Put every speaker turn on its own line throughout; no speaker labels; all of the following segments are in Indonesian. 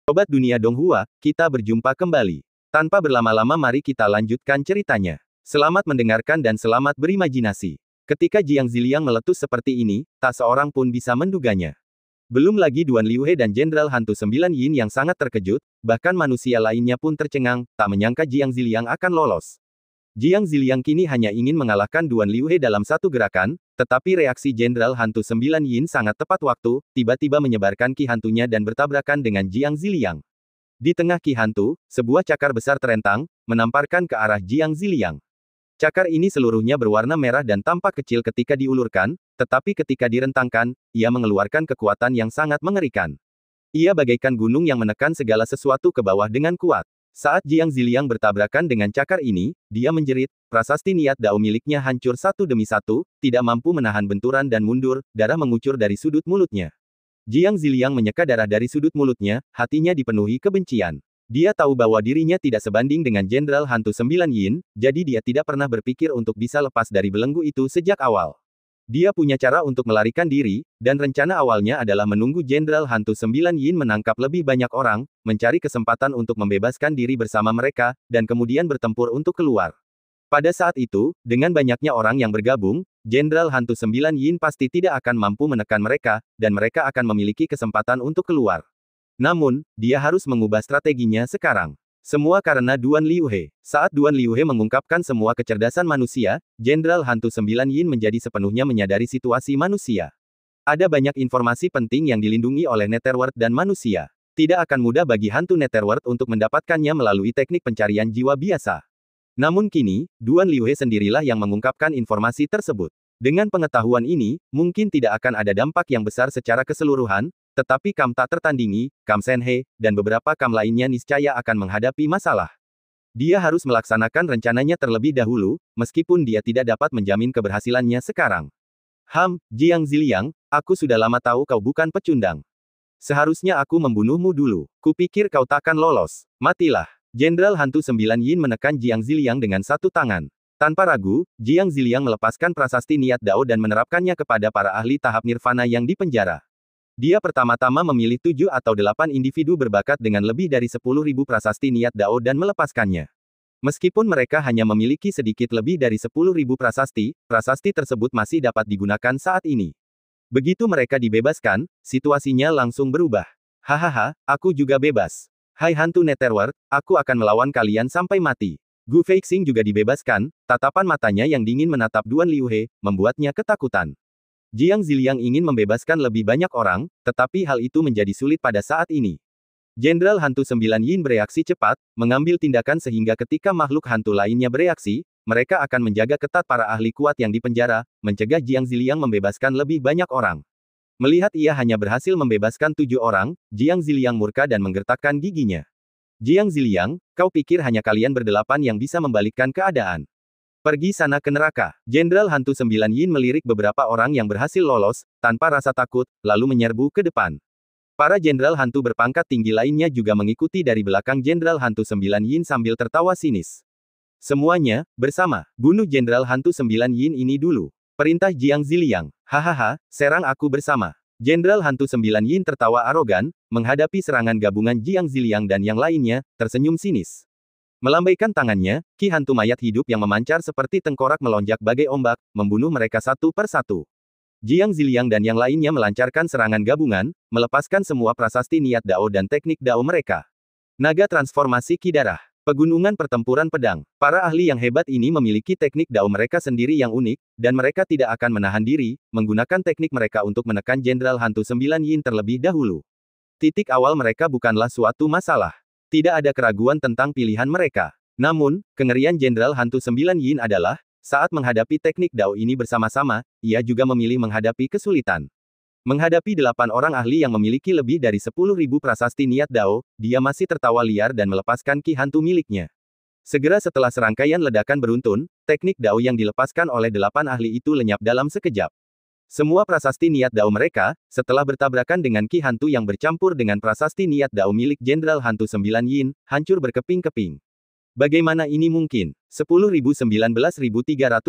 Sobat Dunia Donghua, kita berjumpa kembali. Tanpa berlama-lama mari kita lanjutkan ceritanya. Selamat mendengarkan dan selamat berimajinasi. Ketika Jiang Ziliang meletus seperti ini, tak seorang pun bisa menduganya. Belum lagi Duan Liuhe dan Jenderal Hantu 9 Yin yang sangat terkejut, bahkan manusia lainnya pun tercengang, tak menyangka Jiang Ziliang akan lolos. Jiang Ziliang kini hanya ingin mengalahkan Duan Liuhe dalam satu gerakan, tetapi reaksi Jenderal Hantu 9 Yin sangat tepat waktu, tiba-tiba menyebarkan ki hantunya dan bertabrakan dengan Jiang Ziliang. Di tengah ki hantu, sebuah cakar besar terentang, menamparkan ke arah Jiang Ziliang. Cakar ini seluruhnya berwarna merah dan tampak kecil ketika diulurkan, tetapi ketika direntangkan, ia mengeluarkan kekuatan yang sangat mengerikan. Ia bagaikan gunung yang menekan segala sesuatu ke bawah dengan kuat. Saat Jiang Ziliang bertabrakan dengan cakar ini, dia menjerit, prasasti niat dao miliknya hancur satu demi satu, tidak mampu menahan benturan dan mundur, darah mengucur dari sudut mulutnya. Jiang Ziliang menyeka darah dari sudut mulutnya, hatinya dipenuhi kebencian. Dia tahu bahwa dirinya tidak sebanding dengan Jenderal Hantu 9 Yin, jadi dia tidak pernah berpikir untuk bisa lepas dari belenggu itu sejak awal. Dia punya cara untuk melarikan diri, dan rencana awalnya adalah menunggu Jenderal Hantu 9 Yin menangkap lebih banyak orang, mencari kesempatan untuk membebaskan diri bersama mereka, dan kemudian bertempur untuk keluar. Pada saat itu, dengan banyaknya orang yang bergabung, Jenderal Hantu 9 Yin pasti tidak akan mampu menekan mereka, dan mereka akan memiliki kesempatan untuk keluar. Namun, dia harus mengubah strateginya sekarang. Semua karena Duan Liuhe. Saat Duan Liuhe mengungkapkan semua kecerdasan manusia, Jenderal Hantu 9 Yin menjadi sepenuhnya menyadari situasi manusia. Ada banyak informasi penting yang dilindungi oleh Netherworld dan manusia. Tidak akan mudah bagi hantu Netherworld untuk mendapatkannya melalui teknik pencarian jiwa biasa. Namun kini, Duan Liuhe sendirilah yang mengungkapkan informasi tersebut. Dengan pengetahuan ini, mungkin tidak akan ada dampak yang besar secara keseluruhan, tetapi Kam tak tertandingi, Kam Senhe, dan beberapa Kam lainnya niscaya akan menghadapi masalah. Dia harus melaksanakan rencananya terlebih dahulu, meskipun dia tidak dapat menjamin keberhasilannya sekarang. Jiang Ziliang, aku sudah lama tahu kau bukan pecundang. Seharusnya aku membunuhmu dulu. Kupikir kau takkan lolos. Matilah. Jenderal Hantu 9 Yin menekan Jiang Ziliang dengan satu tangan. Tanpa ragu, Jiang Ziliang melepaskan prasasti niat dao dan menerapkannya kepada para ahli tahap nirvana yang dipenjara. Dia pertama-tama memilih 7 atau 8 individu berbakat dengan lebih dari 10.000 prasasti niat dao dan melepaskannya. Meskipun mereka hanya memiliki sedikit lebih dari 10.000 prasasti, prasasti tersebut masih dapat digunakan saat ini. Begitu mereka dibebaskan, situasinya langsung berubah. Hahaha, aku juga bebas. Hai hantu Netherworld, aku akan melawan kalian sampai mati. Gu Feixing juga dibebaskan, tatapan matanya yang dingin menatap Duan Liuhe, membuatnya ketakutan. Jiang Ziliang ingin membebaskan lebih banyak orang, tetapi hal itu menjadi sulit pada saat ini. Jenderal Hantu 9 Yin bereaksi cepat, mengambil tindakan sehingga ketika makhluk hantu lainnya bereaksi, mereka akan menjaga ketat para ahli kuat yang dipenjara, mencegah Jiang Ziliang membebaskan lebih banyak orang. Melihat ia hanya berhasil membebaskan 7 orang, Jiang Ziliang murka dan menggertakkan giginya. Jiang Ziliang, kau pikir hanya kalian berdelapan yang bisa membalikkan keadaan? Pergi sana ke neraka. Jenderal Hantu 9 Yin melirik beberapa orang yang berhasil lolos, tanpa rasa takut, lalu menyerbu ke depan. Para jenderal hantu berpangkat tinggi lainnya juga mengikuti dari belakang Jenderal Hantu 9 Yin sambil tertawa sinis. Semuanya, bersama, bunuh Jenderal Hantu 9 Yin ini dulu. Perintah Jiang Ziliang. Hahaha, serang aku bersama. Jenderal Hantu 9 Yin tertawa arogan, menghadapi serangan gabungan Jiang Ziliang dan yang lainnya, tersenyum sinis. Melambaikan tangannya, ki hantu mayat hidup yang memancar seperti tengkorak melonjak bagai ombak, membunuh mereka satu per satu. Jiang Ziliang dan yang lainnya melancarkan serangan gabungan, melepaskan semua prasasti niat dao dan teknik dao mereka. Naga transformasi ki darah. Pegunungan pertempuran pedang. Para ahli yang hebat ini memiliki teknik dao mereka sendiri yang unik, dan mereka tidak akan menahan diri, menggunakan teknik mereka untuk menekan Jenderal Hantu 9 Yin terlebih dahulu. Titik awal mereka bukanlah suatu masalah. Tidak ada keraguan tentang pilihan mereka. Namun, kengerian Jenderal Hantu 9 Yin adalah, saat menghadapi teknik dao ini bersama-sama, ia juga memilih menghadapi kesulitan. Menghadapi 8 orang ahli yang memiliki lebih dari 10.000 prasasti niat dao, dia masih tertawa liar dan melepaskan ki hantu miliknya. Segera setelah serangkaian ledakan beruntun, teknik dao yang dilepaskan oleh 8 ahli itu lenyap dalam sekejap. Semua prasasti niat dao mereka, setelah bertabrakan dengan ki hantu yang bercampur dengan prasasti niat dao milik Jenderal Hantu 9 Yin, hancur berkeping-keping. Bagaimana ini mungkin? 10.000-19.300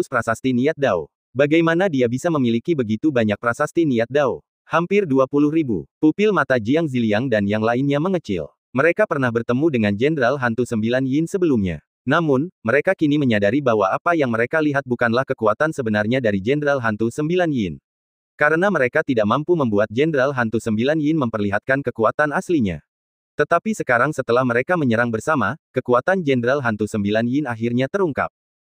prasasti niat dao. Bagaimana dia bisa memiliki begitu banyak prasasti niat dao? Hampir 20.000. Pupil mata Jiang Ziliang dan yang lainnya mengecil. Mereka pernah bertemu dengan Jenderal Hantu 9 Yin sebelumnya. Namun, mereka kini menyadari bahwa apa yang mereka lihat bukanlah kekuatan sebenarnya dari Jenderal Hantu 9 Yin. Karena mereka tidak mampu membuat Jenderal Hantu 9 Yin memperlihatkan kekuatan aslinya. Tetapi sekarang setelah mereka menyerang bersama, kekuatan Jenderal Hantu 9 Yin akhirnya terungkap.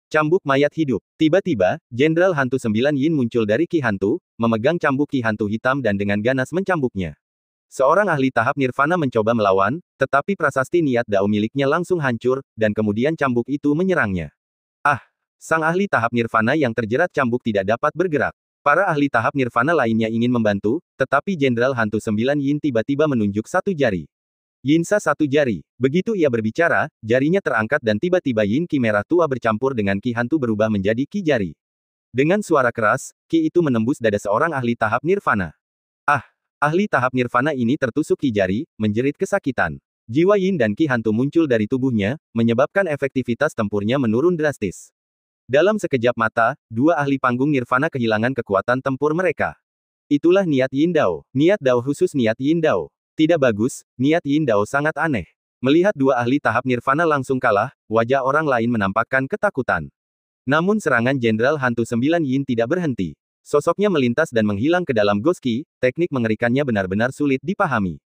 Cambuk mayat hidup. Tiba-tiba, Jenderal Hantu 9 Yin muncul dari Ki Hantu, memegang cambuk Ki Hantu hitam dan dengan ganas mencambuknya. Seorang ahli tahap nirvana mencoba melawan, tetapi prasasti niat dao miliknya langsung hancur, dan kemudian cambuk itu menyerangnya. Ah! Sang ahli tahap nirvana yang terjerat cambuk tidak dapat bergerak. Para ahli tahap nirvana lainnya ingin membantu, tetapi Jenderal Hantu 9 Yin tiba-tiba menunjuk satu jari. Yinsa satu jari. Begitu ia berbicara, jarinya terangkat dan tiba-tiba Yin Ki merah tua bercampur dengan Ki Hantu berubah menjadi Ki jari. Dengan suara keras, Ki itu menembus dada seorang ahli tahap nirvana. Ah! Ahli tahap nirvana ini tertusuk Ki jari, menjerit kesakitan. Jiwa Yin dan Ki Hantu muncul dari tubuhnya, menyebabkan efektivitas tempurnya menurun drastis. Dalam sekejap mata, dua ahli panggung nirvana kehilangan kekuatan tempur mereka. Itulah niat Yin Dao. Niat Dao khusus niat Yin Dao. Tidak bagus, niat Yin Dao sangat aneh. Melihat dua ahli tahap nirvana langsung kalah, wajah orang lain menampakkan ketakutan. Namun serangan Jenderal Hantu 9 Yin tidak berhenti. Sosoknya melintas dan menghilang ke dalam Goski, teknik mengerikannya benar-benar sulit dipahami.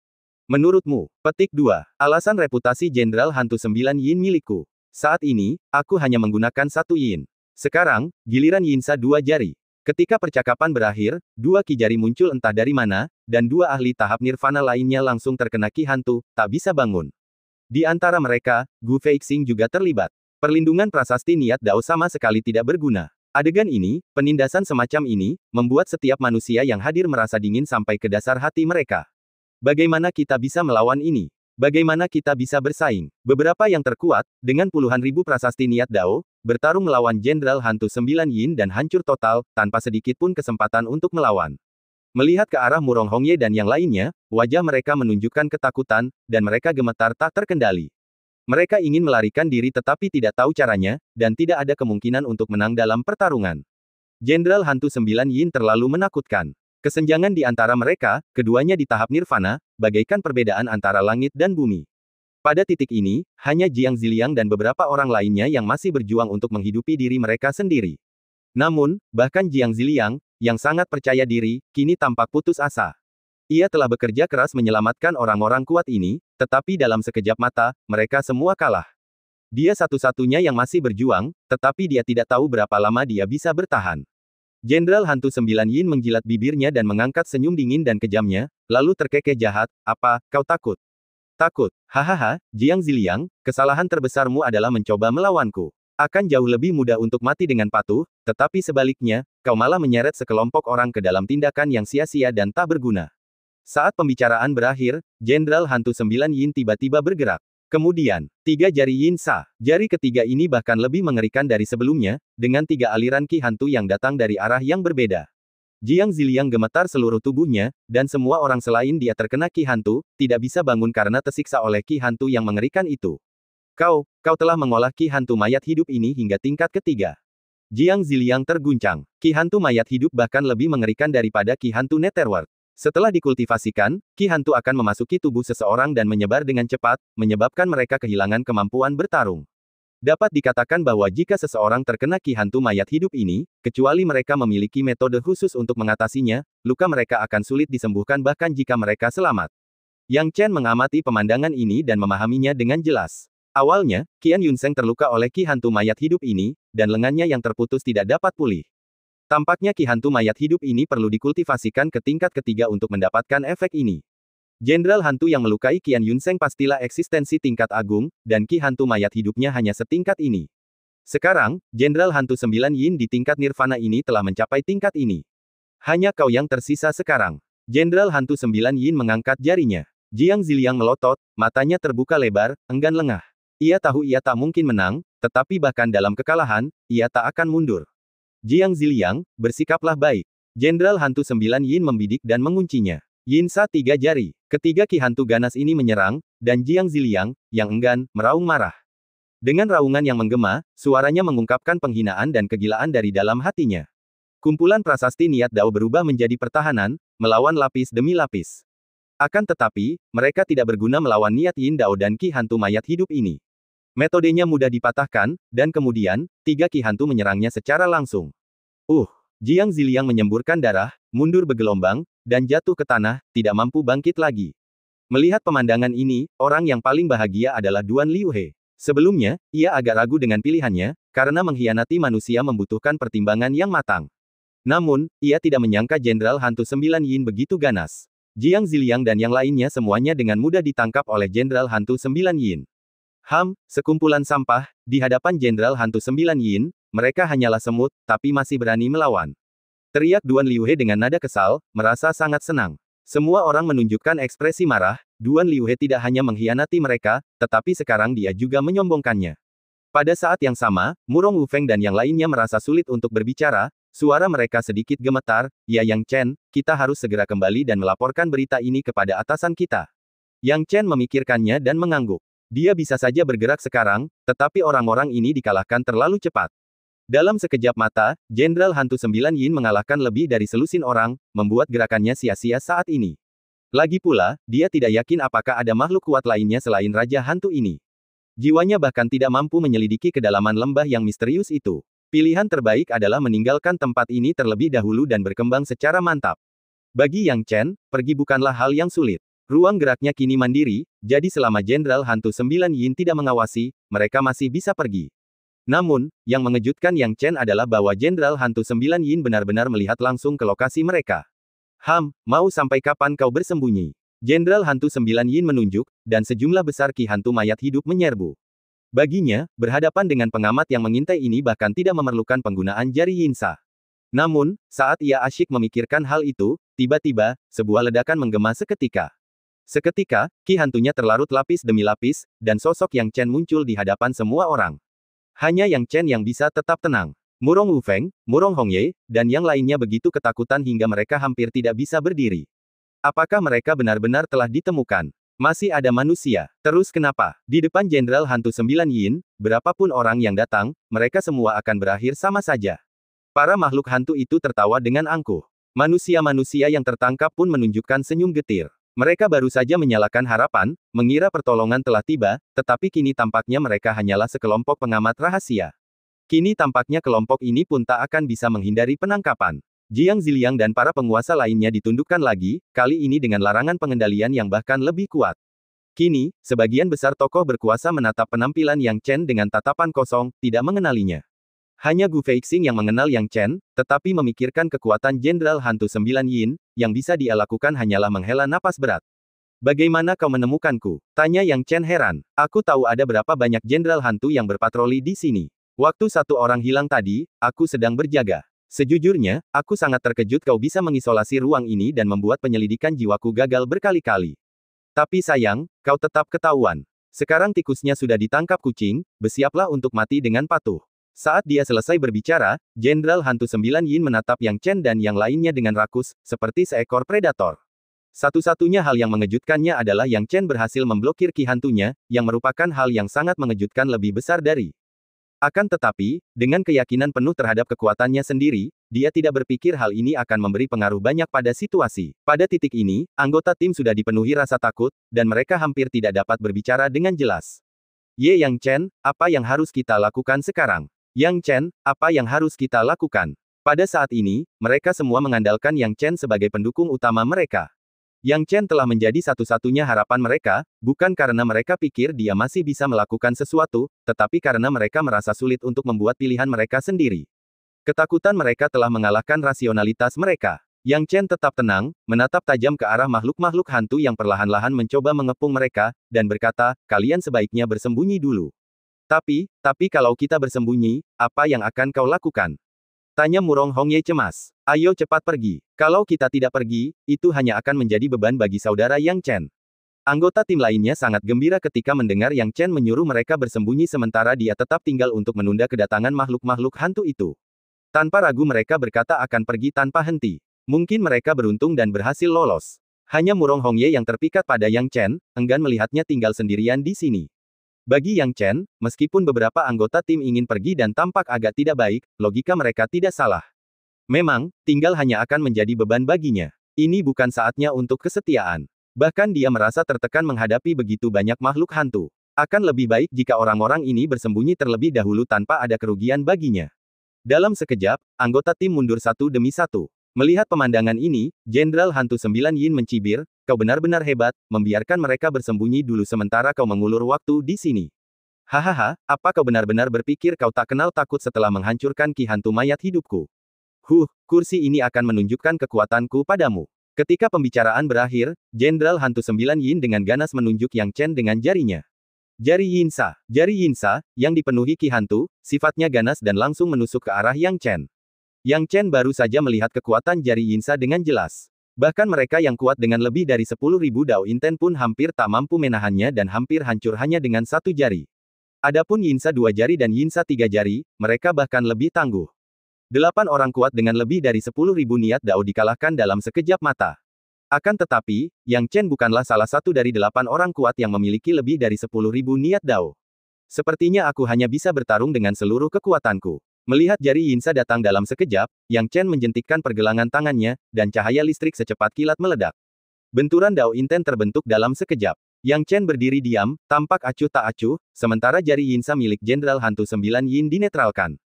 Menurutmu, petik 2. Alasan reputasi Jenderal Hantu 9 Yin milikku. Saat ini, aku hanya menggunakan satu Yin. Sekarang, giliran Yinsa dua jari. Ketika percakapan berakhir, dua Ki jari muncul entah dari mana, dan dua ahli tahap nirvana lainnya langsung terkena Ki Hantu, tak bisa bangun. Di antara mereka, Gu Feixing juga terlibat. Perlindungan prasasti niat dao sama sekali tidak berguna. Adegan ini, penindasan semacam ini, membuat setiap manusia yang hadir merasa dingin sampai ke dasar hati mereka. Bagaimana kita bisa melawan ini? Bagaimana kita bisa bersaing? Beberapa yang terkuat, dengan puluhan ribu prasasti niat dao, bertarung melawan Jenderal Hantu 9 Yin dan hancur total, tanpa sedikit pun kesempatan untuk melawan. Melihat ke arah Murong Hongye dan yang lainnya, wajah mereka menunjukkan ketakutan, dan mereka gemetar tak terkendali. Mereka ingin melarikan diri tetapi tidak tahu caranya, dan tidak ada kemungkinan untuk menang dalam pertarungan. Jenderal Hantu 9 Yin terlalu menakutkan. Kesenjangan di antara mereka, keduanya di tahap nirvana, bagaikan perbedaan antara langit dan bumi. Pada titik ini, hanya Jiang Ziliang dan beberapa orang lainnya yang masih berjuang untuk menghidupi diri mereka sendiri. Namun, bahkan Jiang Ziliang, yang sangat percaya diri, kini tampak putus asa. Ia telah bekerja keras menyelamatkan orang-orang kuat ini, tetapi dalam sekejap mata, mereka semua kalah. Dia satu-satunya yang masih berjuang, tetapi dia tidak tahu berapa lama dia bisa bertahan. Jenderal Hantu 9 Yin menjilat bibirnya dan mengangkat senyum dingin dan kejamnya, lalu terkekeh jahat, "Apa, kau takut?" "Takut? Hahaha, Jiang Ziliang, kesalahan terbesarmu adalah mencoba melawanku. Akan jauh lebih mudah untuk mati dengan patuh, tetapi sebaliknya, kau malah menyeret sekelompok orang ke dalam tindakan yang sia-sia dan tak berguna." Saat pembicaraan berakhir, Jenderal Hantu 9 Yin tiba-tiba bergerak. Kemudian, tiga jari Yinsa. Jari ketiga ini bahkan lebih mengerikan dari sebelumnya, dengan tiga aliran Ki Hantu yang datang dari arah yang berbeda. Jiang Ziliang gemetar seluruh tubuhnya, dan semua orang selain dia terkena Ki Hantu, tidak bisa bangun karena tersiksa oleh Ki Hantu yang mengerikan itu. Kau telah mengolah Ki Hantu mayat hidup ini hingga tingkat ketiga. Jiang Ziliang terguncang. Ki Hantu mayat hidup bahkan lebih mengerikan daripada Ki Hantu Netherworld. Setelah dikultivasikan, Ki Hantu akan memasuki tubuh seseorang dan menyebar dengan cepat, menyebabkan mereka kehilangan kemampuan bertarung. Dapat dikatakan bahwa jika seseorang terkena Ki Hantu mayat hidup ini, kecuali mereka memiliki metode khusus untuk mengatasinya, luka mereka akan sulit disembuhkan bahkan jika mereka selamat. Yang Chen mengamati pemandangan ini dan memahaminya dengan jelas. Awalnya, Qian Yunseng terluka oleh Ki Hantu mayat hidup ini, dan lengannya yang terputus tidak dapat pulih. Tampaknya Ki Hantu mayat hidup ini perlu dikultivasikan ke tingkat ketiga untuk mendapatkan efek ini. Jenderal Hantu yang melukai Qian Yunseng pastilah eksistensi tingkat agung, dan Ki Hantu mayat hidupnya hanya setingkat ini. Sekarang, Jenderal Hantu 9 Yin di tingkat nirvana ini telah mencapai tingkat ini. Hanya kau yang tersisa sekarang. Jenderal Hantu 9 Yin mengangkat jarinya. Jiang Ziliang melotot, matanya terbuka lebar, enggan lengah. Ia tahu ia tak mungkin menang, tetapi bahkan dalam kekalahan, ia tak akan mundur. Jiang Ziliang, bersikaplah baik. Jenderal Hantu 9 Yin membidik dan menguncinya. Yinsa tiga jari. Ketiga Ki Hantu ganas ini menyerang, dan Jiang Ziliang, yang enggan, meraung marah. Dengan raungan yang menggema, suaranya mengungkapkan penghinaan dan kegilaan dari dalam hatinya. Kumpulan prasasti niat dao berubah menjadi pertahanan, melawan lapis demi lapis. Akan tetapi, mereka tidak berguna melawan niat Yin Dao dan Ki Hantu mayat hidup ini. Metodenya mudah dipatahkan, dan kemudian, 3 Ki Hantu menyerangnya secara langsung. Jiang Ziliang menyemburkan darah, mundur bergelombang, dan jatuh ke tanah, tidak mampu bangkit lagi. Melihat pemandangan ini, orang yang paling bahagia adalah Duan Liuhe. Sebelumnya, ia agak ragu dengan pilihannya, karena mengkhianati manusia membutuhkan pertimbangan yang matang. Namun, ia tidak menyangka Jenderal Hantu 9 Yin begitu ganas. Jiang Ziliang dan yang lainnya semuanya dengan mudah ditangkap oleh Jenderal Hantu 9 Yin. Sekumpulan sampah, di hadapan Jenderal Hantu 9 Yin, mereka hanyalah semut, tapi masih berani melawan. Teriak Duan Liuhe dengan nada kesal, merasa sangat senang. Semua orang menunjukkan ekspresi marah, Duan Liuhe tidak hanya mengkhianati mereka, tetapi sekarang dia juga menyombongkannya. Pada saat yang sama, Murong Wufeng dan yang lainnya merasa sulit untuk berbicara, suara mereka sedikit gemetar, "Ya Yang Chen, kita harus segera kembali dan melaporkan berita ini kepada atasan kita." Yang Chen memikirkannya dan mengangguk. Dia bisa saja bergerak sekarang, tetapi orang-orang ini dikalahkan terlalu cepat. Dalam sekejap mata, Jenderal Hantu 9 Yin mengalahkan lebih dari selusin orang, membuat gerakannya sia-sia saat ini. Lagi pula, dia tidak yakin apakah ada makhluk kuat lainnya selain Raja Hantu ini. Jiwanya bahkan tidak mampu menyelidiki kedalaman lembah yang misterius itu. Pilihan terbaik adalah meninggalkan tempat ini terlebih dahulu dan berkembang secara mantap. Bagi Yang Chen, pergi bukanlah hal yang sulit. Ruang geraknya kini mandiri, jadi selama Jenderal Hantu 9 Yin tidak mengawasi, mereka masih bisa pergi. Namun, yang mengejutkan Yang Chen adalah bahwa Jenderal Hantu 9 Yin benar-benar melihat langsung ke lokasi mereka. Mau sampai kapan kau bersembunyi? Jenderal Hantu 9 Yin menunjuk, dan sejumlah besar Ki Hantu mayat hidup menyerbu. Baginya, berhadapan dengan pengamat yang mengintai ini bahkan tidak memerlukan penggunaan jari Yinsa. Namun, saat ia asyik memikirkan hal itu, tiba-tiba, sebuah ledakan menggema seketika. Seketika, Ki Hantunya terlarut lapis demi lapis, dan sosok Yang Chen muncul di hadapan semua orang. Hanya Yang Chen yang bisa tetap tenang. Murong Wufeng, Murong Hongye, dan yang lainnya begitu ketakutan hingga mereka hampir tidak bisa berdiri. Apakah mereka benar-benar telah ditemukan? Masih ada manusia. Terus kenapa? Di depan Jenderal Hantu 9 Yin, berapapun orang yang datang, mereka semua akan berakhir sama saja. Para makhluk hantu itu tertawa dengan angkuh. Manusia-manusia yang tertangkap pun menunjukkan senyum getir. Mereka baru saja menyalakan harapan, mengira pertolongan telah tiba, tetapi kini tampaknya mereka hanyalah sekelompok pengamat rahasia. Kini tampaknya kelompok ini pun tak akan bisa menghindari penangkapan. Jiang Ziliang dan para penguasa lainnya ditundukkan lagi, kali ini dengan larangan pengendalian yang bahkan lebih kuat. Kini, sebagian besar tokoh berkuasa menatap penampilan Yang Chen dengan tatapan kosong, tidak mengenalinya. Hanya Gu Feixing yang mengenal Yang Chen, tetapi memikirkan kekuatan Jenderal Hantu 9 Yin, yang bisa dia lakukan hanyalah menghela napas berat. "Bagaimana kau menemukanku?" tanya Yang Chen heran. "Aku tahu ada berapa banyak Jenderal Hantu yang berpatroli di sini. Waktu satu orang hilang tadi, aku sedang berjaga. Sejujurnya, aku sangat terkejut kau bisa mengisolasi ruang ini dan membuat penyelidikan jiwaku gagal berkali-kali. Tapi sayang, kau tetap ketahuan. Sekarang tikusnya sudah ditangkap kucing, bersiaplah untuk mati dengan patuh." Saat dia selesai berbicara, Jenderal Hantu 9 Yin menatap Yang Chen dan yang lainnya dengan rakus, seperti seekor predator. Satu-satunya hal yang mengejutkannya adalah Yang Chen berhasil memblokir Ki Hantunya, yang merupakan hal yang sangat mengejutkan lebih besar dari. Akan tetapi, dengan keyakinan penuh terhadap kekuatannya sendiri, dia tidak berpikir hal ini akan memberi pengaruh banyak pada situasi. Pada titik ini, anggota tim sudah dipenuhi rasa takut, dan mereka hampir tidak dapat berbicara dengan jelas. Yang Chen, apa yang harus kita lakukan sekarang? Yang Chen, apa yang harus kita lakukan? Pada saat ini, mereka semua mengandalkan Yang Chen sebagai pendukung utama mereka. Yang Chen telah menjadi satu-satunya harapan mereka, bukan karena mereka pikir dia masih bisa melakukan sesuatu, tetapi karena mereka merasa sulit untuk membuat pilihan mereka sendiri. Ketakutan mereka telah mengalahkan rasionalitas mereka. Yang Chen tetap tenang, menatap tajam ke arah makhluk-makhluk hantu yang perlahan-lahan mencoba mengepung mereka, dan berkata, "Kalian sebaiknya bersembunyi dulu." Tapi kalau kita bersembunyi, apa yang akan kau lakukan? Tanya Murong Hongye cemas. "Ayo cepat pergi. Kalau kita tidak pergi, itu hanya akan menjadi beban bagi saudara Yang Chen." Anggota tim lainnya sangat gembira ketika mendengar Yang Chen menyuruh mereka bersembunyi sementara dia tetap tinggal untuk menunda kedatangan makhluk-makhluk hantu itu. Tanpa ragu mereka berkata akan pergi tanpa henti. Mungkin mereka beruntung dan berhasil lolos. Hanya Murong Hongye yang terpikat pada Yang Chen, enggan melihatnya tinggal sendirian di sini. Bagi Yang Chen, meskipun beberapa anggota tim ingin pergi dan tampak agak tidak baik, logika mereka tidak salah. Memang, tinggal hanya akan menjadi beban baginya. Ini bukan saatnya untuk kesetiaan. Bahkan dia merasa tertekan menghadapi begitu banyak makhluk hantu. Akan lebih baik jika orang-orang ini bersembunyi terlebih dahulu tanpa ada kerugian baginya. Dalam sekejap, anggota tim mundur satu demi satu. Melihat pemandangan ini, Jenderal Hantu 9 Yin mencibir, "Kau benar-benar hebat, membiarkan mereka bersembunyi dulu sementara kau mengulur waktu di sini. Hahaha, apa kau benar-benar berpikir kau tak kenal takut setelah menghancurkan Ki Hantu mayat hidupku? Kursi ini akan menunjukkan kekuatanku padamu." Ketika pembicaraan berakhir, Jenderal Hantu 9 Yin dengan ganas menunjuk Yang Chen dengan jarinya. Jari Yinsa, yang dipenuhi Ki Hantu, sifatnya ganas dan langsung menusuk ke arah Yang Chen. Yang Chen baru saja melihat kekuatan jari Yinsa dengan jelas. Bahkan mereka yang kuat dengan lebih dari 10.000 Dao Inten pun hampir tak mampu menahannya dan hampir hancur hanya dengan satu jari. Adapun Yinsa 2 jari dan Yinsa 3 jari, mereka bahkan lebih tangguh. 8 orang kuat dengan lebih dari 10.000 niat Dao dikalahkan dalam sekejap mata. Akan tetapi, Yang Chen bukanlah salah satu dari 8 orang kuat yang memiliki lebih dari 10.000 niat Dao. Sepertinya aku hanya bisa bertarung dengan seluruh kekuatanku. Melihat jari Yinsa datang dalam sekejap, Yang Chen menjentikkan pergelangan tangannya, dan cahaya listrik secepat kilat meledak. Benturan Dao Inten terbentuk dalam sekejap. Yang Chen berdiri diam, tampak acuh tak acuh, sementara jari Yinsa milik Jenderal Hantu 9 Yin dinetralkan.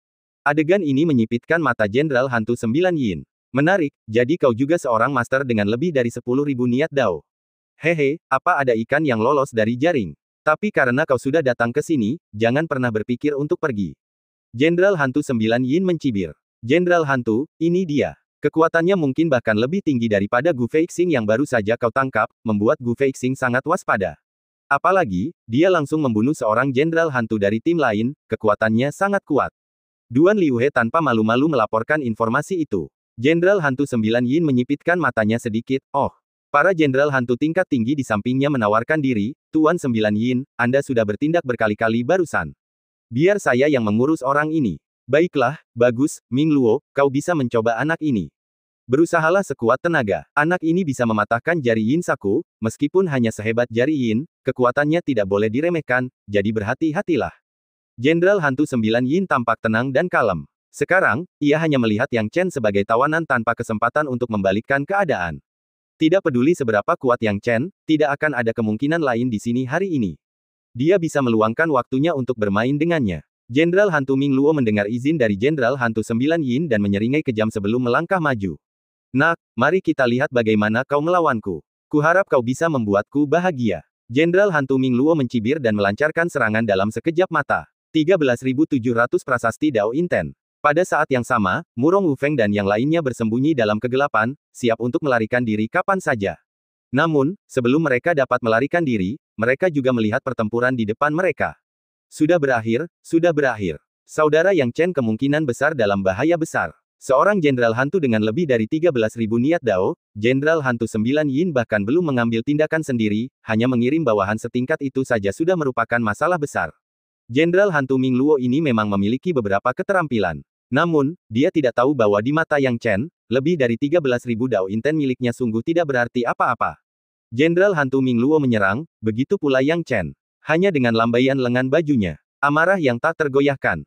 Adegan ini menyipitkan mata Jenderal Hantu 9 Yin. Menarik, jadi kau juga seorang master dengan lebih dari 10.000 niat Dao. Hehe, apa ada ikan yang lolos dari jaring? Tapi karena kau sudah datang ke sini, jangan pernah berpikir untuk pergi. Jenderal Hantu 9 Yin mencibir. Jenderal Hantu, ini dia. Kekuatannya mungkin bahkan lebih tinggi daripada Gu Feixing yang baru saja kau tangkap, membuat Gu Feixing sangat waspada. Apalagi, dia langsung membunuh seorang Jenderal Hantu dari tim lain, kekuatannya sangat kuat. Duan Liuhe tanpa malu-malu melaporkan informasi itu. Jenderal Hantu 9 Yin menyipitkan matanya sedikit, "Oh. Para Jenderal Hantu tingkat tinggi di sampingnya menawarkan diri, Tuan 9 Yin, Anda sudah bertindak berkali-kali barusan. Biar saya yang mengurus orang ini." "Baiklah, bagus, Ming Luo, kau bisa mencoba anak ini. Berusahalah sekuat tenaga. Anak ini bisa mematahkan jari Yinsaku, meskipun hanya sehebat jari Yin, kekuatannya tidak boleh diremehkan, jadi berhati-hatilah." Jenderal Hantu 9 Yin tampak tenang dan kalem. Sekarang, ia hanya melihat Yang Chen sebagai tawanan tanpa kesempatan untuk membalikkan keadaan. Tidak peduli seberapa kuat Yang Chen, tidak akan ada kemungkinan lain di sini hari ini. Dia bisa meluangkan waktunya untuk bermain dengannya. Jenderal Hantu Ming Luo mendengar izin dari Jenderal Hantu 9 Yin dan menyeringai kejam sebelum melangkah maju. "Nak, mari kita lihat bagaimana kau melawanku. Kuharap kau bisa membuatku bahagia." Jenderal Hantu Ming Luo mencibir dan melancarkan serangan dalam sekejap mata. 13.700 prasasti Dao Inten. Pada saat yang sama, Murong Wufeng dan yang lainnya bersembunyi dalam kegelapan, siap untuk melarikan diri kapan saja. Namun, sebelum mereka dapat melarikan diri, mereka juga melihat pertempuran di depan mereka. Sudah berakhir, sudah berakhir. Saudara Yang Chen kemungkinan besar dalam bahaya besar. Seorang Jenderal Hantu dengan lebih dari 13.000 niat Dao, Jenderal Hantu 9 Yin bahkan belum mengambil tindakan sendiri, hanya mengirim bawahan setingkat itu saja sudah merupakan masalah besar. Jenderal Hantu Ming Luo ini memang memiliki beberapa keterampilan. Namun, dia tidak tahu bahwa di mata Yang Chen, lebih dari 13.000 Dao Inten miliknya sungguh tidak berarti apa-apa. Jenderal Hantu Ming Luo menyerang, begitu pula Yang Chen. Hanya dengan lambaian lengan bajunya. Amarah yang tak tergoyahkan.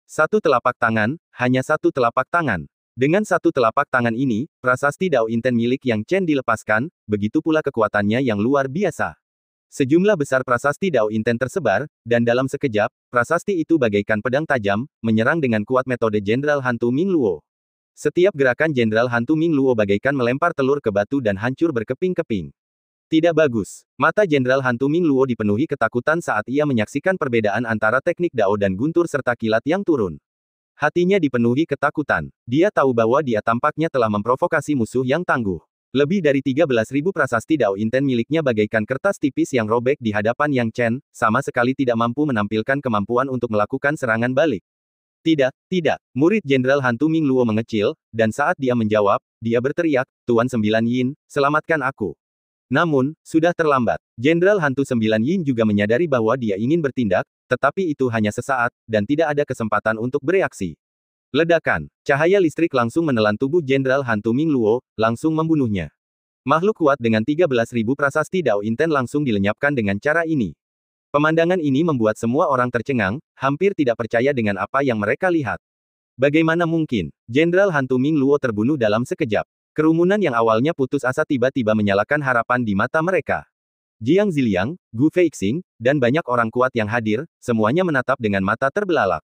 Satu telapak tangan, hanya satu telapak tangan. Dengan satu telapak tangan ini, prasasti Dao Inten milik Yang Chen dilepaskan, begitu pula kekuatannya yang luar biasa. Sejumlah besar prasasti Dao Inten tersebar, dan dalam sekejap, prasasti itu bagaikan pedang tajam, menyerang dengan kuat metode Jenderal Hantu Ming Luo. Setiap gerakan Jenderal Hantu Ming Luo bagaikan melempar telur ke batu dan hancur berkeping-keping. Tidak bagus. Mata Jenderal Hantu Ming Luo dipenuhi ketakutan saat ia menyaksikan perbedaan antara teknik Dao dan guntur serta kilat yang turun. Hatinya dipenuhi ketakutan. Dia tahu bahwa dia tampaknya telah memprovokasi musuh yang tangguh. Lebih dari 13.000 prasasti Dao Inten miliknya bagaikan kertas tipis yang robek di hadapan Yang Chen, sama sekali tidak mampu menampilkan kemampuan untuk melakukan serangan balik. Tidak. Murid Jenderal Hantu Ming Luo mengecil, dan saat dia menjawab, dia berteriak, "Tuan 9 Yin, selamatkan aku." Namun, sudah terlambat. Jenderal Hantu 9 Yin juga menyadari bahwa dia ingin bertindak, tetapi itu hanya sesaat, dan tidak ada kesempatan untuk bereaksi. Ledakan. Cahaya listrik langsung menelan tubuh Jenderal Hantu Ming Luo, langsung membunuhnya. Makhluk kuat dengan 13.000 prasasti Dao Inten langsung dilenyapkan dengan cara ini. Pemandangan ini membuat semua orang tercengang, hampir tidak percaya dengan apa yang mereka lihat. Bagaimana mungkin? Jenderal Hantu Ming Luo terbunuh dalam sekejap. Kerumunan yang awalnya putus asa tiba-tiba menyalakan harapan di mata mereka. Jiang Ziliang, Gu Feixing, dan banyak orang kuat yang hadir, semuanya menatap dengan mata terbelalak.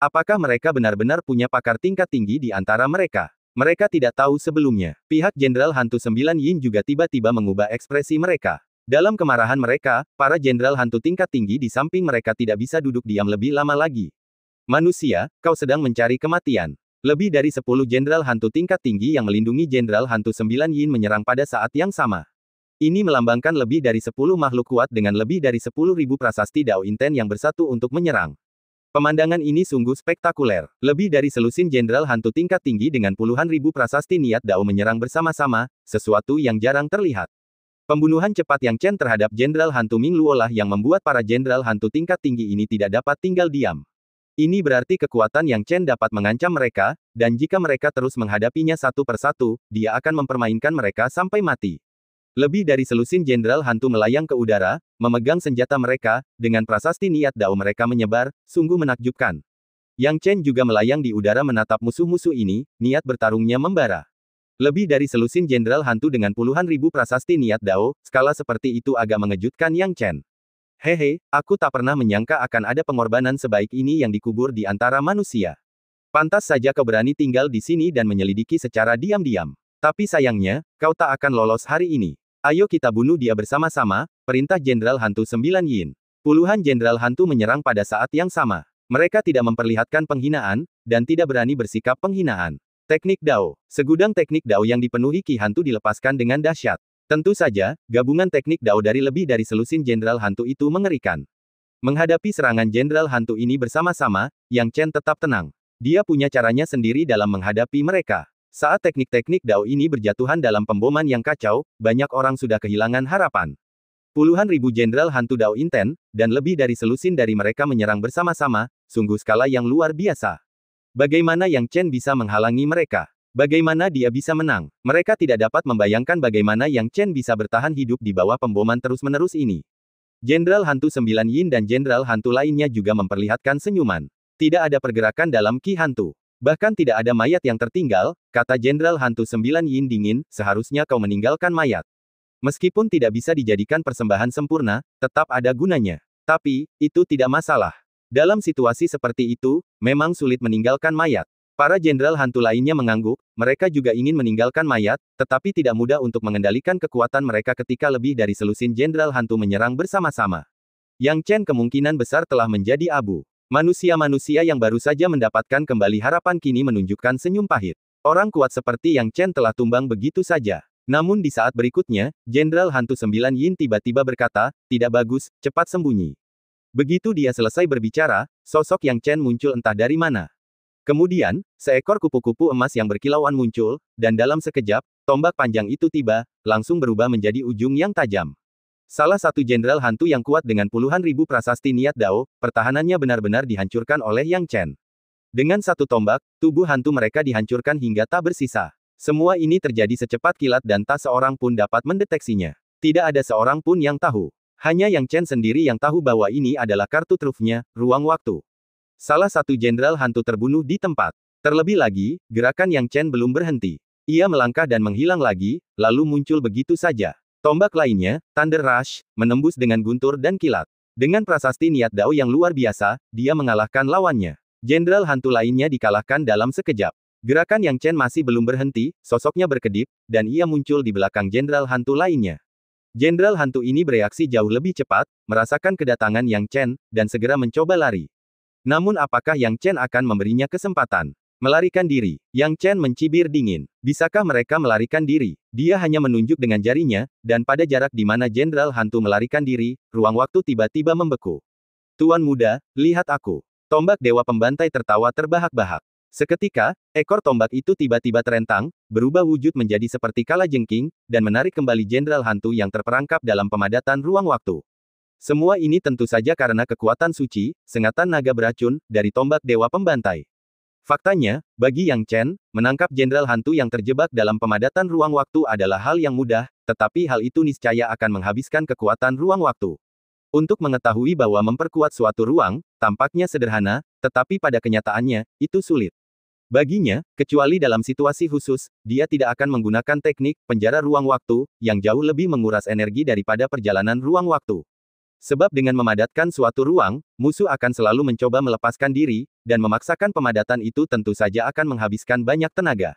Apakah mereka benar-benar punya pakar tingkat tinggi di antara mereka? Mereka tidak tahu sebelumnya. Pihak Jenderal Hantu 9 Yin juga tiba-tiba mengubah ekspresi mereka. Dalam kemarahan mereka, para jenderal hantu tingkat tinggi di samping mereka tidak bisa duduk diam lebih lama lagi. Manusia, kau sedang mencari kematian. Lebih dari 10 jenderal hantu tingkat tinggi yang melindungi Jenderal Hantu 9 Yin menyerang pada saat yang sama. Ini melambangkan lebih dari 10 makhluk kuat dengan lebih dari 10.000 prasasti Dao Inten yang bersatu untuk menyerang. Pemandangan ini sungguh spektakuler. Lebih dari selusin jenderal hantu tingkat tinggi dengan puluhan ribu prasasti niat Dao menyerang bersama-sama, sesuatu yang jarang terlihat. Pembunuhan cepat Yang Chen terhadap Jenderal Hantu Ming Luo lah yang membuat para jenderal hantu tingkat tinggi ini tidak dapat tinggal diam. Ini berarti kekuatan Yang Chen dapat mengancam mereka, dan jika mereka terus menghadapinya satu persatu, dia akan mempermainkan mereka sampai mati. Lebih dari selusin jenderal hantu melayang ke udara, memegang senjata mereka, dengan prasasti niat Dao mereka menyebar, sungguh menakjubkan. Yang Chen juga melayang di udara menatap musuh-musuh ini, niat bertarungnya membara. Lebih dari selusin jenderal hantu dengan puluhan ribu prasasti niat Dao, skala seperti itu agak mengejutkan Yang Chen. Hehe, aku tak pernah menyangka akan ada pengorbanan sebaik ini yang dikubur di antara manusia. Pantas saja kau berani tinggal di sini dan menyelidiki secara diam-diam. Tapi sayangnya, kau tak akan lolos hari ini. Ayo kita bunuh dia bersama-sama, perintah Jenderal Hantu 9 Yin. Puluhan jenderal hantu menyerang pada saat yang sama. Mereka tidak memperlihatkan penghinaan, dan tidak berani bersikap penghinaan. Teknik Dao. Segudang teknik Dao yang dipenuhi Ki Hantu dilepaskan dengan dahsyat. Tentu saja, gabungan teknik Dao dari lebih dari selusin jenderal hantu itu mengerikan. Menghadapi serangan jenderal hantu ini bersama-sama, Yang Chen tetap tenang. Dia punya caranya sendiri dalam menghadapi mereka. Saat teknik-teknik Dao ini berjatuhan dalam pemboman yang kacau, banyak orang sudah kehilangan harapan. Puluhan ribu jenderal hantu Dao Inten, dan lebih dari selusin dari mereka menyerang bersama-sama, sungguh skala yang luar biasa. Bagaimana Yang Chen bisa menghalangi mereka? Bagaimana dia bisa menang? Mereka tidak dapat membayangkan bagaimana Yang Chen bisa bertahan hidup di bawah pemboman terus-menerus ini. Jenderal Hantu 9 Yin dan jenderal hantu lainnya juga memperlihatkan senyuman. Tidak ada pergerakan dalam Ki Hantu. Bahkan tidak ada mayat yang tertinggal, kata Jenderal Hantu 9 Yin dingin, seharusnya kau meninggalkan mayat. Meskipun tidak bisa dijadikan persembahan sempurna, tetap ada gunanya. Tapi, itu tidak masalah. Dalam situasi seperti itu, memang sulit meninggalkan mayat. Para jenderal hantu lainnya mengangguk, mereka juga ingin meninggalkan mayat, tetapi tidak mudah untuk mengendalikan kekuatan mereka ketika lebih dari selusin jenderal hantu menyerang bersama-sama. Yang Chen kemungkinan besar telah menjadi abu. Manusia-manusia yang baru saja mendapatkan kembali harapan kini menunjukkan senyum pahit. Orang kuat seperti Yang Chen telah tumbang begitu saja. Namun di saat berikutnya, Jenderal Hantu 9 Yin tiba-tiba berkata, tidak bagus, cepat sembunyi. Begitu dia selesai berbicara, sosok Yang Chen muncul entah dari mana. Kemudian, seekor kupu-kupu emas yang berkilauan muncul, dan dalam sekejap, tombak panjang itu tiba, langsung berubah menjadi ujung yang tajam. Salah satu jenderal hantu yang kuat dengan puluhan ribu prasasti niat Dao, pertahanannya benar-benar dihancurkan oleh Yang Chen. Dengan satu tombak, tubuh hantu mereka dihancurkan hingga tak bersisa. Semua ini terjadi secepat kilat dan tak seorang pun dapat mendeteksinya. Tidak ada seorang pun yang tahu. Hanya Yang Chen sendiri yang tahu bahwa ini adalah kartu trufnya, ruang waktu. Salah satu jenderal hantu terbunuh di tempat. Terlebih lagi, gerakan Yang Chen belum berhenti. Ia melangkah dan menghilang lagi, lalu muncul begitu saja. Tombak lainnya, Thunder Rush, menembus dengan guntur dan kilat. Dengan prasasti niat Dao yang luar biasa, dia mengalahkan lawannya. Jenderal hantu lainnya dikalahkan dalam sekejap. Gerakan Yang Chen masih belum berhenti, sosoknya berkedip, dan ia muncul di belakang jenderal hantu lainnya. Jenderal hantu ini bereaksi jauh lebih cepat, merasakan kedatangan Yang Chen, dan segera mencoba lari. Namun apakah Yang Chen akan memberinya kesempatan? Melarikan diri. Yang Chen mencibir dingin. Bisakah mereka melarikan diri? Dia hanya menunjuk dengan jarinya, dan pada jarak di mana jenderal hantu melarikan diri, ruang waktu tiba-tiba membeku. Tuan muda, lihat aku. Tombak dewa pembantai tertawa terbahak-bahak. Seketika, ekor tombak itu tiba-tiba terentang, berubah wujud menjadi seperti kalajengking, dan menarik kembali jenderal hantu yang terperangkap dalam pemadatan ruang waktu. Semua ini tentu saja karena kekuatan suci, sengatan naga beracun, dari tombak dewa pembantai. Faktanya, bagi Yang Chen, menangkap jenderal hantu yang terjebak dalam pemadatan ruang waktu adalah hal yang mudah, tetapi hal itu niscaya akan menghabiskan kekuatan ruang waktu. Untuk mengetahui bahwa memperkuat suatu ruang, tampaknya sederhana, tetapi pada kenyataannya, itu sulit. Baginya, kecuali dalam situasi khusus, dia tidak akan menggunakan teknik penjara ruang waktu, yang jauh lebih menguras energi daripada perjalanan ruang waktu. Sebab dengan memadatkan suatu ruang, musuh akan selalu mencoba melepaskan diri, dan memaksakan pemadatan itu tentu saja akan menghabiskan banyak tenaga.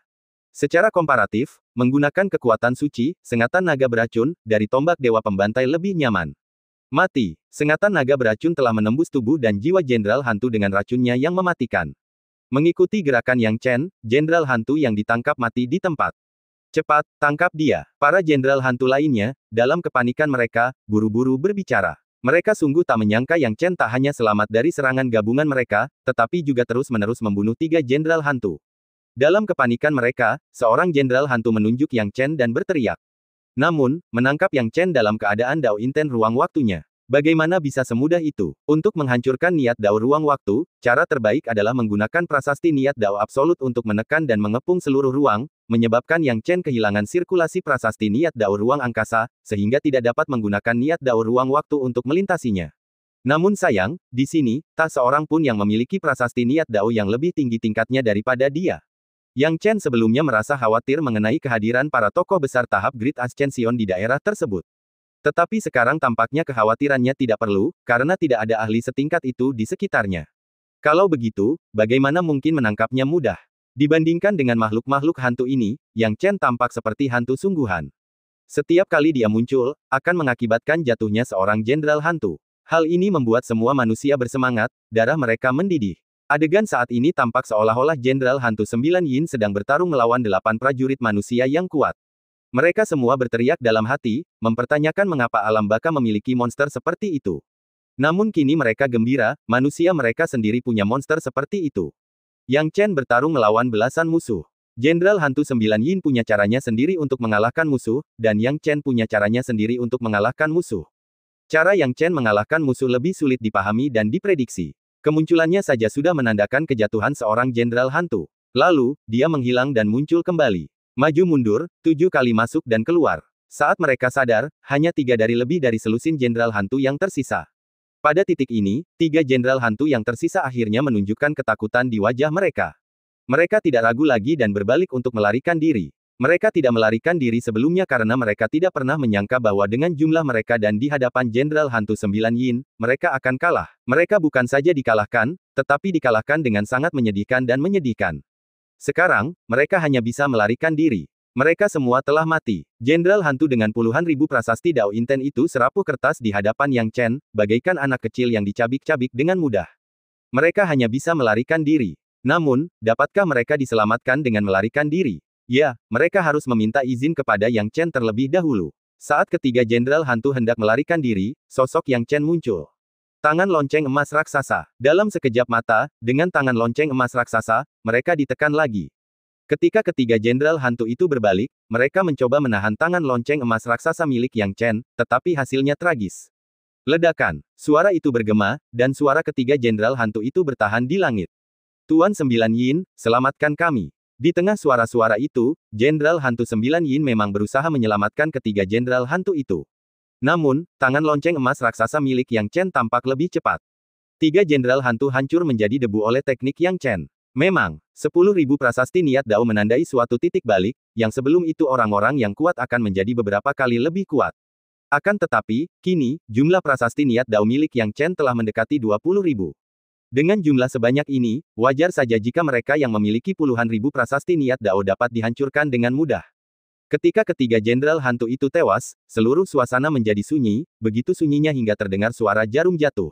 Secara komparatif, menggunakan kekuatan suci, sengatan naga beracun, dari tombak dewa pembantai lebih nyaman. Mati. Sengatan naga beracun telah menembus tubuh dan jiwa Jenderal Hantu dengan racunnya yang mematikan. Mengikuti gerakan Yang Chen, Jenderal Hantu yang ditangkap mati di tempat. Cepat, tangkap dia. Para Jenderal Hantu lainnya, dalam kepanikan mereka, buru-buru berbicara. Mereka sungguh tak menyangka Yang Chen tak hanya selamat dari serangan gabungan mereka, tetapi juga terus-menerus membunuh 3 Jenderal Hantu. Dalam kepanikan mereka, seorang Jenderal Hantu menunjuk Yang Chen dan berteriak. Namun, menangkap Yang Chen dalam keadaan Dao Inten ruang waktunya. Bagaimana bisa semudah itu? Untuk menghancurkan niat Dao ruang waktu, cara terbaik adalah menggunakan prasasti niat Dao absolut untuk menekan dan mengepung seluruh ruang, menyebabkan Yang Chen kehilangan sirkulasi prasasti niat Dao ruang angkasa, sehingga tidak dapat menggunakan niat Dao ruang waktu untuk melintasinya. Namun sayang, di sini, tak seorang pun yang memiliki prasasti niat Dao yang lebih tinggi tingkatnya daripada dia. Yang Chen sebelumnya merasa khawatir mengenai kehadiran para tokoh besar tahap Great Ascension di daerah tersebut. Tetapi sekarang tampaknya kekhawatirannya tidak perlu, karena tidak ada ahli setingkat itu di sekitarnya. Kalau begitu, bagaimana mungkin menangkapnya mudah? Dibandingkan dengan makhluk-makhluk hantu ini, Yang Chen tampak seperti hantu sungguhan. Setiap kali dia muncul, akan mengakibatkan jatuhnya seorang jenderal hantu. Hal ini membuat semua manusia bersemangat, darah mereka mendidih. Adegan saat ini tampak seolah-olah Jenderal Hantu 9 Yin sedang bertarung melawan 8 prajurit manusia yang kuat. Mereka semua berteriak dalam hati, mempertanyakan mengapa alam baka memiliki monster seperti itu. Namun kini mereka gembira, manusia mereka sendiri punya monster seperti itu. Yang Chen bertarung melawan belasan musuh. Jenderal Hantu 9 Yin punya caranya sendiri untuk mengalahkan musuh, dan Yang Chen punya caranya sendiri untuk mengalahkan musuh. Cara Yang Chen mengalahkan musuh lebih sulit dipahami dan diprediksi. Kemunculannya saja sudah menandakan kejatuhan seorang jenderal hantu. Lalu, dia menghilang dan muncul kembali. Maju mundur, 7 kali masuk dan keluar. Saat mereka sadar, hanya 3 dari lebih dari selusin jenderal hantu yang tersisa. Pada titik ini, 3 jenderal hantu yang tersisa akhirnya menunjukkan ketakutan di wajah mereka. Mereka tidak ragu lagi dan berbalik untuk melarikan diri. Mereka tidak melarikan diri sebelumnya karena mereka tidak pernah menyangka bahwa dengan jumlah mereka dan di hadapan Jenderal Hantu 9 Yin, mereka akan kalah. Mereka bukan saja dikalahkan, tetapi dikalahkan dengan sangat menyedihkan dan menyedihkan. Sekarang, mereka hanya bisa melarikan diri. Mereka semua telah mati. Jenderal Hantu dengan puluhan ribu prasasti Dao Inten itu serapuh kertas di hadapan Yang Chen, bagaikan anak kecil yang dicabik-cabik dengan mudah. Mereka hanya bisa melarikan diri. Namun, dapatkah mereka diselamatkan dengan melarikan diri? Ya, mereka harus meminta izin kepada Yang Chen terlebih dahulu. Saat ketiga jenderal hantu hendak melarikan diri, sosok Yang Chen muncul. Tangan lonceng emas raksasa. Dalam sekejap mata, dengan tangan lonceng emas raksasa, mereka ditekan lagi. Ketika ketiga jenderal hantu itu berbalik, mereka mencoba menahan tangan lonceng emas raksasa milik Yang Chen, tetapi hasilnya tragis. Ledakan. Suara itu bergema, dan suara ketiga jenderal hantu itu bertahan di langit. Tuan 9 Yin, selamatkan kami. Di tengah suara-suara itu, Jenderal Hantu 9 Yin memang berusaha menyelamatkan ketiga jenderal hantu itu. Namun, tangan lonceng emas raksasa milik Yang Chen tampak lebih cepat. 3 jenderal hantu hancur menjadi debu oleh teknik Yang Chen. Memang, 10.000 prasasti niat Dao menandai suatu titik balik, yang sebelum itu orang-orang yang kuat akan menjadi beberapa kali lebih kuat. Akan tetapi, kini, jumlah prasasti niat Dao milik Yang Chen telah mendekati 20.000. Dengan jumlah sebanyak ini, wajar saja jika mereka yang memiliki puluhan ribu prasasti niat Dao dapat dihancurkan dengan mudah. Ketika ketiga jenderal hantu itu tewas, seluruh suasana menjadi sunyi, begitu sunyinya hingga terdengar suara jarum jatuh.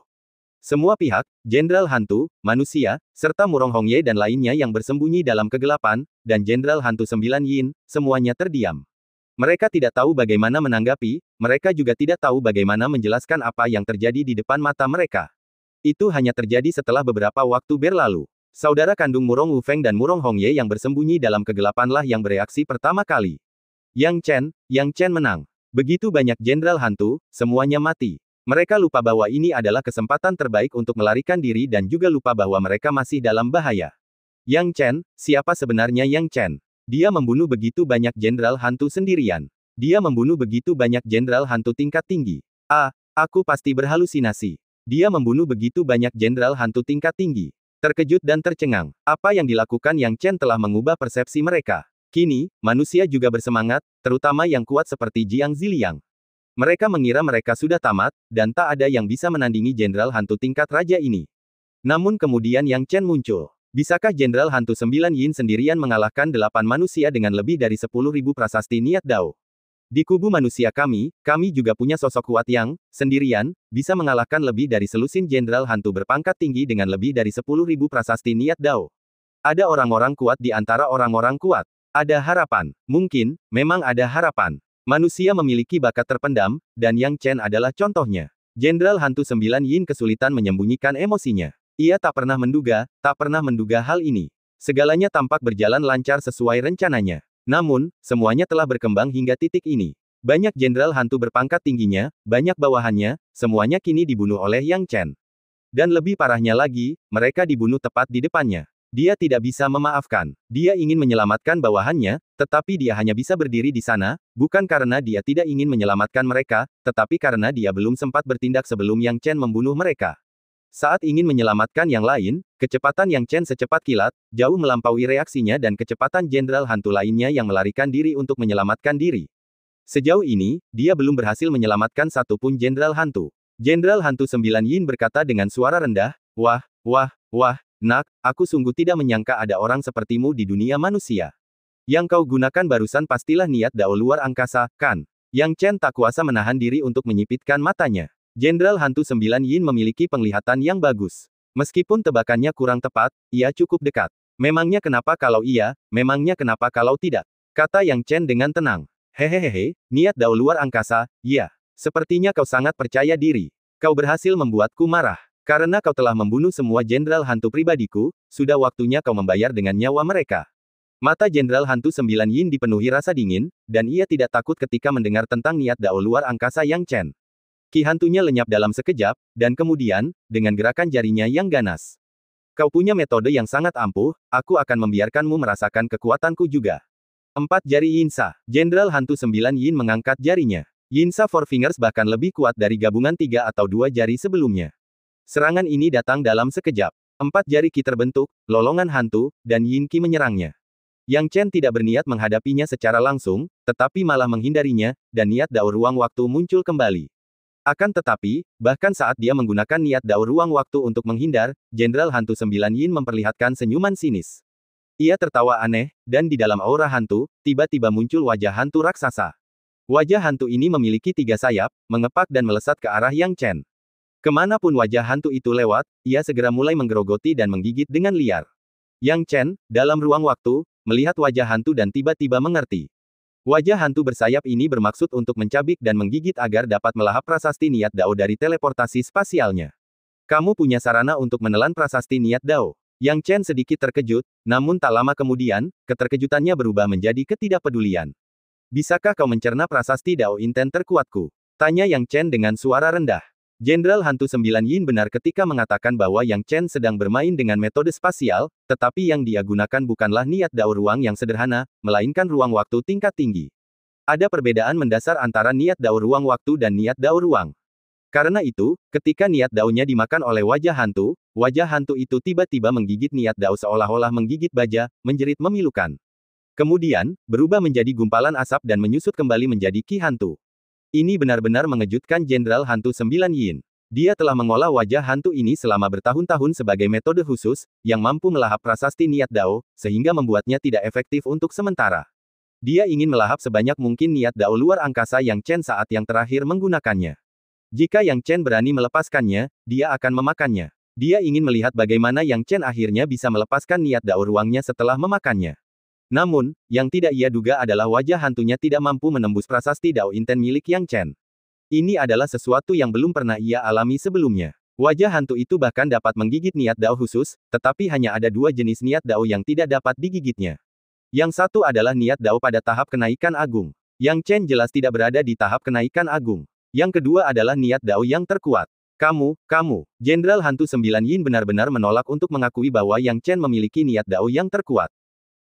Semua pihak, jenderal hantu, manusia, serta Murong Hongye dan lainnya yang bersembunyi dalam kegelapan, dan jenderal hantu 9 Yin, semuanya terdiam. Mereka tidak tahu bagaimana menanggapi, mereka juga tidak tahu bagaimana menjelaskan apa yang terjadi di depan mata mereka. Itu hanya terjadi setelah beberapa waktu berlalu. Saudara kandung Murong Wufeng dan Murong Hongye yang bersembunyi dalam kegelapanlah yang bereaksi pertama kali. Yang Chen menang. Begitu banyak jenderal hantu, semuanya mati. Mereka lupa bahwa ini adalah kesempatan terbaik untuk melarikan diri dan juga lupa bahwa mereka masih dalam bahaya. Yang Chen, siapa sebenarnya Yang Chen? Dia membunuh begitu banyak jenderal hantu sendirian. Dia membunuh begitu banyak jenderal hantu tingkat tinggi. Aku pasti berhalusinasi. Dia membunuh begitu banyak jenderal hantu tingkat tinggi. terkejut dan tercengang. Apa yang dilakukan Yang Chen telah mengubah persepsi mereka. Kini, manusia juga bersemangat, terutama yang kuat seperti Jiang Ziliang. Mereka mengira mereka sudah tamat, dan tak ada yang bisa menandingi Jenderal Hantu tingkat raja ini. Namun kemudian Yang Chen muncul. Bisakah Jenderal Hantu 9 Yin sendirian mengalahkan 8 manusia dengan lebih dari 10.000 prasasti niat Dao? Di kubu manusia kami juga punya sosok kuat yang, sendirian, bisa mengalahkan lebih dari selusin Jenderal Hantu berpangkat tinggi dengan lebih dari 10.000 prasasti niat Dao. Ada orang-orang kuat di antara orang-orang kuat. Ada harapan. Mungkin, memang ada harapan. Manusia memiliki bakat terpendam, dan Yang Chen adalah contohnya. Jenderal Hantu 9 Yin kesulitan menyembunyikan emosinya. Ia tak pernah menduga hal ini. Segalanya tampak berjalan lancar sesuai rencananya. Namun, semuanya telah berkembang hingga titik ini. Banyak jenderal hantu berpangkat tingginya, banyak bawahannya, semuanya kini dibunuh oleh Yang Chen. Dan lebih parahnya lagi, mereka dibunuh tepat di depannya. Dia tidak bisa memaafkan. Dia ingin menyelamatkan bawahannya, tetapi dia hanya bisa berdiri di sana, bukan karena dia tidak ingin menyelamatkan mereka, tetapi karena dia belum sempat bertindak sebelum Yang Chen membunuh mereka. Saat ingin menyelamatkan yang lain, kecepatan Yang Chen secepat kilat, jauh melampaui reaksinya dan kecepatan jenderal hantu lainnya yang melarikan diri untuk menyelamatkan diri. Sejauh ini, dia belum berhasil menyelamatkan satu pun jenderal hantu. Jenderal hantu 9 Yin berkata dengan suara rendah, wah, nak, aku sungguh tidak menyangka ada orang sepertimu di dunia manusia. Yang kau gunakan barusan pastilah niat Dao luar angkasa, kan? Yang Chen tak kuasa menahan diri untuk menyipitkan matanya. Jenderal Hantu 9 Yin memiliki penglihatan yang bagus. Meskipun tebakannya kurang tepat, ia cukup dekat. Memangnya kenapa kalau iya, memangnya kenapa kalau tidak? Kata Yang Chen dengan tenang. Hehehe, niat Dao luar angkasa, ya. Sepertinya kau sangat percaya diri. Kau berhasil membuatku marah. Karena kau telah membunuh semua jenderal hantu pribadiku, sudah waktunya kau membayar dengan nyawa mereka. Mata Jenderal Hantu 9 Yin dipenuhi rasa dingin, dan ia tidak takut ketika mendengar tentang niat Dao luar angkasa Yang Chen. Ki hantunya lenyap dalam sekejap, dan kemudian, dengan gerakan jarinya yang ganas. Kau punya metode yang sangat ampuh, aku akan membiarkanmu merasakan kekuatanku juga. 4 jari Yinsa. Jenderal Hantu 9 Yin mengangkat jarinya. Yinsa Four Fingers bahkan lebih kuat dari gabungan 3 atau 2 jari sebelumnya. Serangan ini datang dalam sekejap. 4 jari Ki terbentuk, lolongan hantu, dan Yin Qi menyerangnya. Yang Chen tidak berniat menghadapinya secara langsung, tetapi malah menghindarinya, dan niat Dao ruang waktu muncul kembali. Akan tetapi, bahkan saat dia menggunakan niat Dao ruang waktu untuk menghindar, Jenderal Hantu 9 Yin memperlihatkan senyuman sinis. Ia tertawa aneh, dan di dalam aura hantu, tiba-tiba muncul wajah hantu raksasa. Wajah hantu ini memiliki 3 sayap, mengepak dan melesat ke arah Yang Chen. Kemanapun wajah hantu itu lewat, ia segera mulai menggerogoti dan menggigit dengan liar. Yang Chen, dalam ruang waktu, melihat wajah hantu dan tiba-tiba mengerti. Wajah hantu bersayap ini bermaksud untuk mencabik dan menggigit agar dapat melahap prasasti niat Dao dari teleportasi spasialnya. Kamu punya sarana untuk menelan prasasti niat Dao. Yang Chen sedikit terkejut, namun tak lama kemudian, keterkejutannya berubah menjadi ketidakpedulian. Bisakah kau mencerna prasasti Dao inten terkuatku? Tanya Yang Chen dengan suara rendah. Jenderal Hantu 9 Yin benar ketika mengatakan bahwa Yang Chen sedang bermain dengan metode spasial, tetapi yang dia gunakan bukanlah niat Dao ruang yang sederhana, melainkan ruang waktu tingkat tinggi. Ada perbedaan mendasar antara niat Dao ruang waktu dan niat Dao ruang. Karena itu, ketika niat Dao-nya dimakan oleh wajah hantu itu tiba-tiba menggigit niat Dao seolah-olah menggigit baja, menjerit memilukan. Kemudian, berubah menjadi gumpalan asap dan menyusut kembali menjadi Ki hantu. Ini benar-benar mengejutkan Jenderal Hantu 9 Yin. Dia telah mengolah wajah hantu ini selama bertahun-tahun sebagai metode khusus, yang mampu melahap prasasti niat Dao, sehingga membuatnya tidak efektif untuk sementara. Dia ingin melahap sebanyak mungkin niat Dao luar angkasa Yang Chen saat yang terakhir menggunakannya. Jika Yang Chen berani melepaskannya, dia akan memakannya. Dia ingin melihat bagaimana Yang Chen akhirnya bisa melepaskan niat Dao ruangnya setelah memakannya. Namun, yang tidak ia duga adalah wajah hantunya tidak mampu menembus prasasti Dao inten milik Yang Chen. Ini adalah sesuatu yang belum pernah ia alami sebelumnya. Wajah hantu itu bahkan dapat menggigit niat Dao khusus, tetapi hanya ada 2 jenis niat Dao yang tidak dapat digigitnya. Yang satu adalah niat Dao pada tahap kenaikan agung. Yang Chen jelas tidak berada di tahap kenaikan agung. Yang kedua adalah niat Dao yang terkuat. Kamu, Jenderal Hantu 9 Yin benar-benar menolak untuk mengakui bahwa Yang Chen memiliki niat Dao yang terkuat.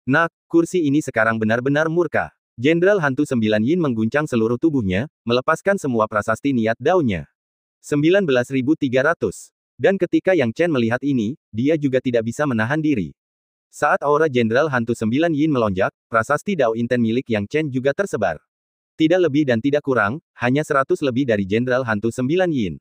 Nak, kursi ini sekarang benar-benar murka. Jenderal Hantu 9 Yin mengguncang seluruh tubuhnya, melepaskan semua prasasti niat Dao-nya. 19.300. Dan ketika Yang Chen melihat ini, dia juga tidak bisa menahan diri. Saat aura Jenderal Hantu 9 Yin melonjak, prasasti Dao Inten milik Yang Chen juga tersebar. Tidak lebih dan tidak kurang, hanya 100 lebih dari Jenderal Hantu 9 Yin.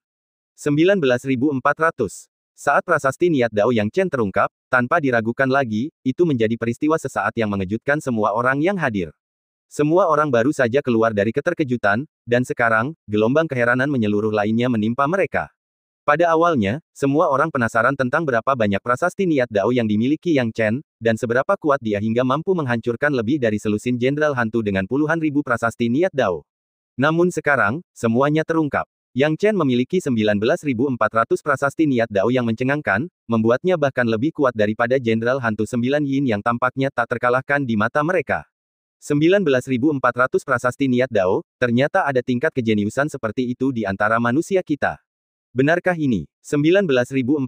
19.400. Saat prasasti niat Dao Yang Chen terungkap, tanpa diragukan lagi, itu menjadi peristiwa sesaat yang mengejutkan semua orang yang hadir. Semua orang baru saja keluar dari keterkejutan, dan sekarang, gelombang keheranan menyeluruh lainnya menimpa mereka. Pada awalnya, semua orang penasaran tentang berapa banyak prasasti niat Dao yang dimiliki Yang Chen, dan seberapa kuat dia hingga mampu menghancurkan lebih dari selusin Jenderal Hantu dengan puluhan ribu prasasti niat Dao. Namun sekarang, semuanya terungkap. Yang Chen memiliki 19.400 prasasti niat Dao yang mencengangkan, membuatnya bahkan lebih kuat daripada Jenderal Hantu 9 Yin yang tampaknya tak terkalahkan di mata mereka. 19.400 prasasti niat Dao, ternyata ada tingkat kejeniusan seperti itu di antara manusia kita. Benarkah ini? 19.400.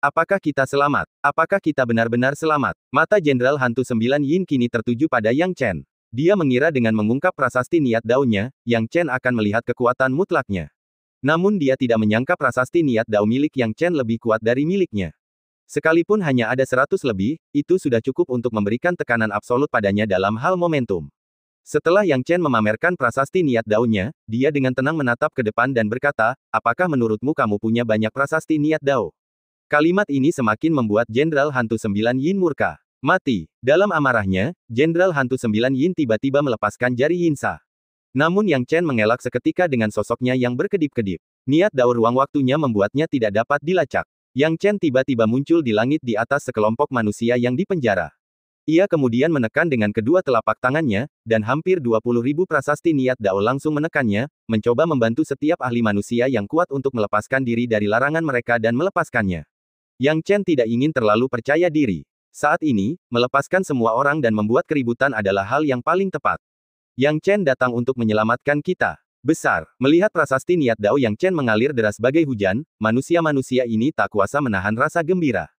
Apakah kita selamat? Apakah kita benar-benar selamat? Mata Jenderal Hantu 9 Yin kini tertuju pada Yang Chen. Dia mengira dengan mengungkap prasasti niat Dao-nya, Yang Chen akan melihat kekuatan mutlaknya. Namun dia tidak menyangka prasasti niat Dao milik Yang Chen lebih kuat dari miliknya. Sekalipun hanya ada 100 lebih, itu sudah cukup untuk memberikan tekanan absolut padanya dalam hal momentum. Setelah Yang Chen memamerkan prasasti niat Dao-nya, dia dengan tenang menatap ke depan dan berkata, apakah menurutmu kamu punya banyak prasasti niat Dao? Kalimat ini semakin membuat Jenderal Hantu 9 Yin murka. Mati. Dalam amarahnya, Jenderal Hantu 9 Yin tiba-tiba melepaskan jari Yinsa. Namun Yang Chen mengelak seketika dengan sosoknya yang berkedip-kedip. Niat Dao ruang waktunya membuatnya tidak dapat dilacak. Yang Chen tiba-tiba muncul di langit di atas sekelompok manusia yang dipenjara. Ia kemudian menekan dengan kedua telapak tangannya, dan hampir 20.000 prasasti niat Dao langsung menekannya, mencoba membantu setiap ahli manusia yang kuat untuk melepaskan diri dari larangan mereka dan melepaskannya. Yang Chen tidak ingin terlalu percaya diri. Saat ini, melepaskan semua orang dan membuat keributan adalah hal yang paling tepat. Yang Chen datang untuk menyelamatkan kita. Besar. Melihat prasasti niat Dao Yang Chen mengalir deras bagai hujan, manusia-manusia ini tak kuasa menahan rasa gembira.